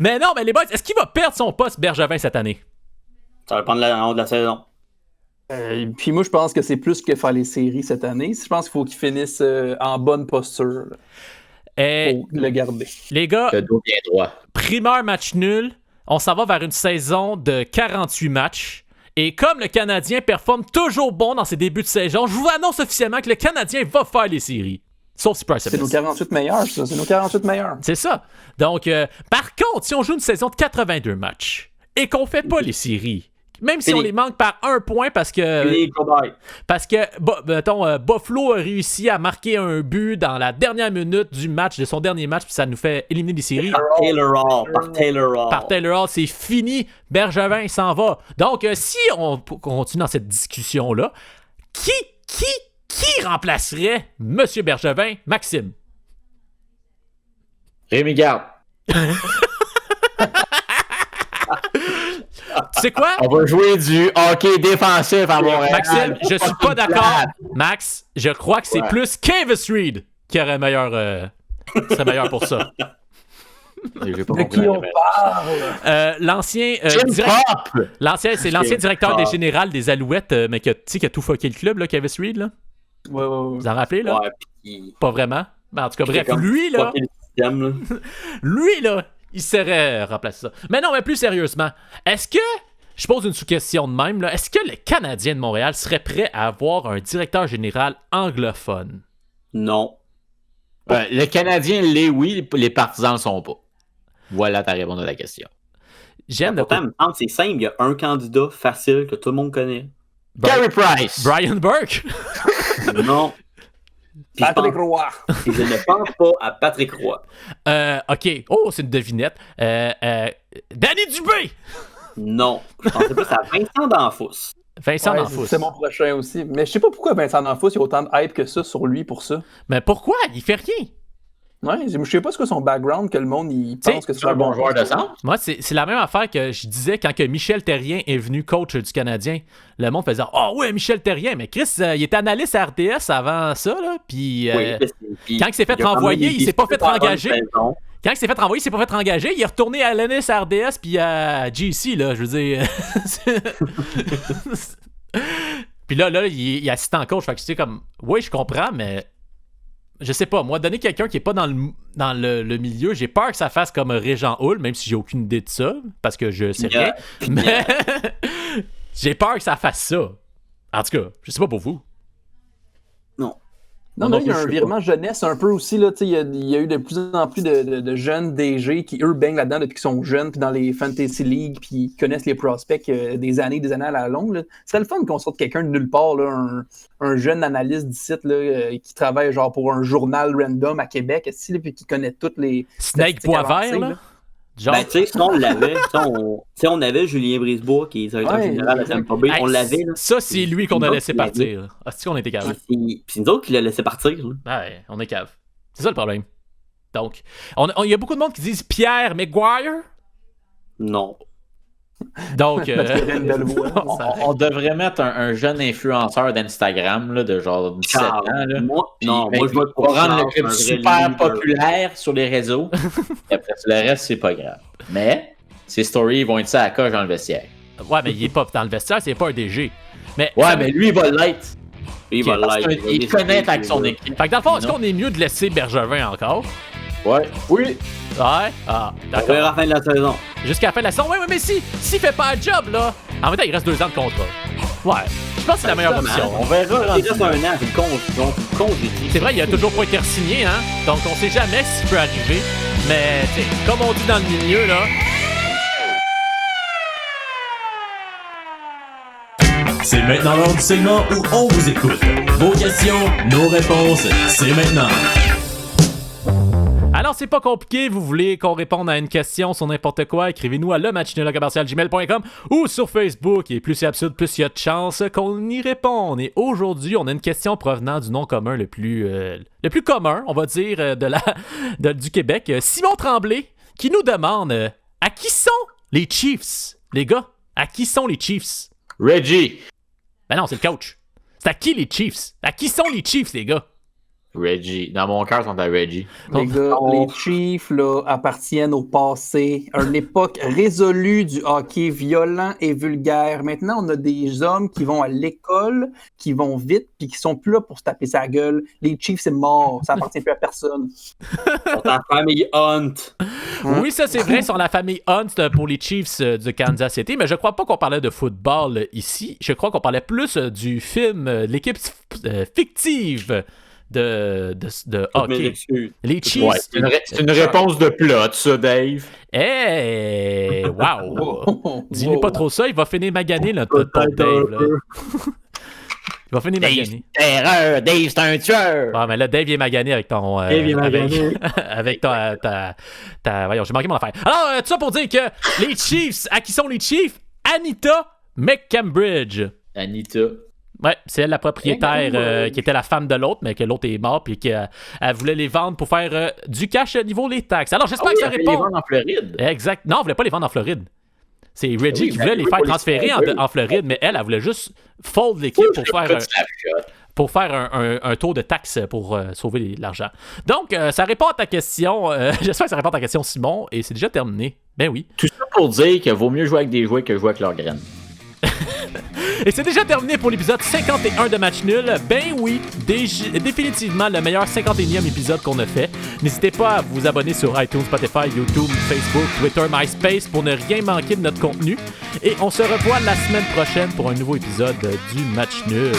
Mais non, mais les boys, est-ce qu'il va perdre son poste Bergevin cette année? Ça va dépendre de la saison. Puis moi, je pense que c'est plus que faire les séries cette année. Je pense qu'il faut qu'il finisse en bonne posture pour le garder. Les gars, le dos bien droit. Primeur match nul. On s'en va vers une saison de 48 matchs. Et comme le Canadien performe toujours bon dans ses débuts de saison, je vous annonce officiellement que le Canadien va faire les séries. Sauf si Price. C'est nos 48 meilleurs, ça. C'est nos 48 meilleurs. C'est ça. Donc, par contre, si on joue une saison de 82 matchs et qu'on fait pas les séries, même si on les manque par 1 point parce que Buffalo a réussi à marquer un but dans la dernière minute du match, de son dernier match, puis ça nous fait éliminer des séries. Par Taylor Hall, c'est fini. Bergevin s'en va. Donc, si on continue dans cette discussion-là, qui remplacerait M. Bergevin, Maxime? Rémi Garde. Tu sais quoi? On va jouer du hockey défensif à Montréal. Maxime, je suis pas d'accord. Max, je crois que c'est plus Kavis Reed qui serait meilleur pour ça. De qui on parle? L'ancien directeur des générales des Alouettes, mais qui a tout fucké le club, là, Kavis Reed, là. Ouais. Vous en rappelez, là? Ouais, pas vraiment. Mais en tout cas, bref, lui, là, il serait remplacé ça. Mais non, mais plus sérieusement, est-ce que je pose une sous-question de même. Là. Est-ce que les Canadiens de Montréal seraient prêts à avoir un directeur général anglophone? Non. Le Canadien l'est, oui, les partisans ne le sont pas. Voilà ta réponse à la question. J'aime pourtant, il me semble que c'est simple. Il y a un candidat facile que tout le monde connaît. Gary Price. Brian Burke? Non. Patrick Roy. Je ne pense pas à Patrick Roy. OK. Oh, c'est une devinette. Danny Dubé! Non. Je pensais plus à Vincent D'Anfous. Vincent D'Anfous. C'est mon prochain aussi. Mais je sais pas pourquoi Vincent D'Anfous, il y a autant de hype que ça sur lui pour ça. Mais pourquoi? Il fait rien. Ouais, je sais pas ce que son background, que le monde il pense que c'est un bon joueur de centre. Moi, c'est la même affaire que je disais quand que Michel Therrien est venu coach du Canadien. Le monde faisait « Ah ouais, Michel Therrien! » Mais Chris, il était analyste à RDS avant ça, là. Puis quand il s'est fait renvoyer, il s'est pas fait rengager. Quand il s'est fait renvoyer, il s'est pas fait rengager. Il est retourné à l'ANS à RDS puis à GC, là, je veux dire. Puis là, il est assistant coach. Fait que c'est comme, oui, je comprends, mais je sais pas. Moi, donner quelqu'un qui est pas dans le milieu, j'ai peur que ça fasse comme Régent Hull, même si j'ai aucune idée de ça, parce que je sais rien. Mais j'ai peur que ça fasse ça. En tout cas, je sais pas pour vous. Non, il y a un virement jeunesse un peu aussi. Là, il y a eu de plus en plus de jeunes DG qui, eux, baignent là-dedans depuis qu'ils sont jeunes, puis dans les Fantasy League, puis ils connaissent les prospects des années à la longue. Là. C'est le fun qu'on sorte quelqu'un de nulle part, là, un jeune analyste d'ici qui travaille genre pour un journal random à Québec, ici, puis qui connaît toutes les... Snake Boisvert, là? Genre... Ben, tu sais, si on l'avait, on avait Julien Brisebois qui est directeur général de Tampa Bay, on l'avait. Là. Ça, c'est lui qu'on a laissé partir. C'est qu'on était cave. C'est nous autres qui l'a laissé partir. Là. Ouais, on est cave. C'est ça le problème. Donc, il y a beaucoup de monde qui disent Pierre McGuire. Non. Donc, on devrait mettre un jeune influenceur d'Instagram là, de genre 17 ans. Là. Moi, je vais rendre le club super populaire sur les réseaux. Et après, le reste, c'est pas grave. Mais ces stories vont être ça à coche dans le vestiaire. Ouais, mais il est pas dans le vestiaire, c'est pas un DG. Mais, mais lui, il va l'être. Il connaît avec son équipe. Fait que dans le fond, est-ce qu'on est mieux de laisser Bergevin encore? Ouais. Oui. Ouais. Ah, d'accord. Jusqu'à la fin de la saison. Jusqu'à la fin de la saison. Ouais, mais s'il fait pas un job, là, en même temps, il reste 2 ans de contrat. Ouais. Je pense que c'est la meilleure option. On verra. Il reste 1 an, c'est le congédie. C'est vrai, il a toujours pas été re-signé, hein. Donc, on sait jamais ce qui peut arriver. Mais, tu sais, comme on dit dans le milieu, là. C'est maintenant l'heure du segment où on vous écoute. Vos questions, nos réponses, c'est maintenant. Alors, c'est pas compliqué. Vous voulez qu'on réponde à une question sur n'importe quoi, écrivez-nous à lemachinela@gmail.com ou sur Facebook. Et plus c'est absurde, plus il y a de chances qu'on y réponde. Et aujourd'hui, on a une question provenant du nom commun le plus commun, on va dire, du Québec. Simon Tremblay, qui nous demande à qui sont les Chiefs, les gars? À qui sont les Chiefs? Reggie. Ben non, c'est le coach. C'est à qui les Chiefs? À qui sont les Chiefs, les gars? Reggie. Dans mon cœur, ils sont à Reggie. Les gars, les Chiefs là, appartiennent au passé, à une époque résolue du hockey violent et vulgaire. Maintenant, on a des hommes qui vont à l'école, qui vont vite, puis qui sont plus là pour se taper sa gueule. Les Chiefs, c'est mort. Ça appartient plus à personne. C'est la famille Hunt. Oui, ça c'est vrai sur la famille Hunt pour les Chiefs de Kansas City, mais je crois pas qu'on parlait de football ici. Je crois qu'on parlait plus du film, l'équipe fictive de hockey. Les Chiefs. Ouais, c'est une réponse de plot, ça, Dave. Eh, wow! Dis-lui pas trop ça, il va finir magané, notre Dave. Là. Il va finir magané. Erreur, Dave, c'est un tueur! Ah, mais là, Dave, il est magané avec ton. Dave, il est magané. Avec ta. Voyons, j'ai manqué mon affaire. Alors, tout ça pour dire que les Chiefs, à qui sont les Chiefs? Anita McCambridge. Anita. Ouais, c'est elle la propriétaire qui était la femme de l'autre, mais que l'autre est mort puis qu'elle voulait les vendre pour faire du cash niveau les taxes. Alors j'espère que ça répond. Les vendre en Floride. Exact. Non, elle voulait pas les vendre en Floride. C'est Reggie qui voulait les faire transférer en Floride, mais elle voulait juste fold l'équipe pour faire un taux de taxe pour sauver l'argent. Donc, ça répond à ta question. J'espère que ça répond à ta question, Simon, et c'est déjà terminé. Ben oui. Tout ça pour dire qu'il vaut mieux jouer avec des jouets que jouer avec leurs graines. Et c'est déjà terminé pour l'épisode 51 de Match Nul. Ben oui, définitivement le meilleur 51e épisode qu'on a fait. N'hésitez pas à vous abonner sur iTunes, Spotify, YouTube, Facebook, Twitter, MySpace pour ne rien manquer de notre contenu. Et on se revoit la semaine prochaine pour un nouveau épisode du Match Nul.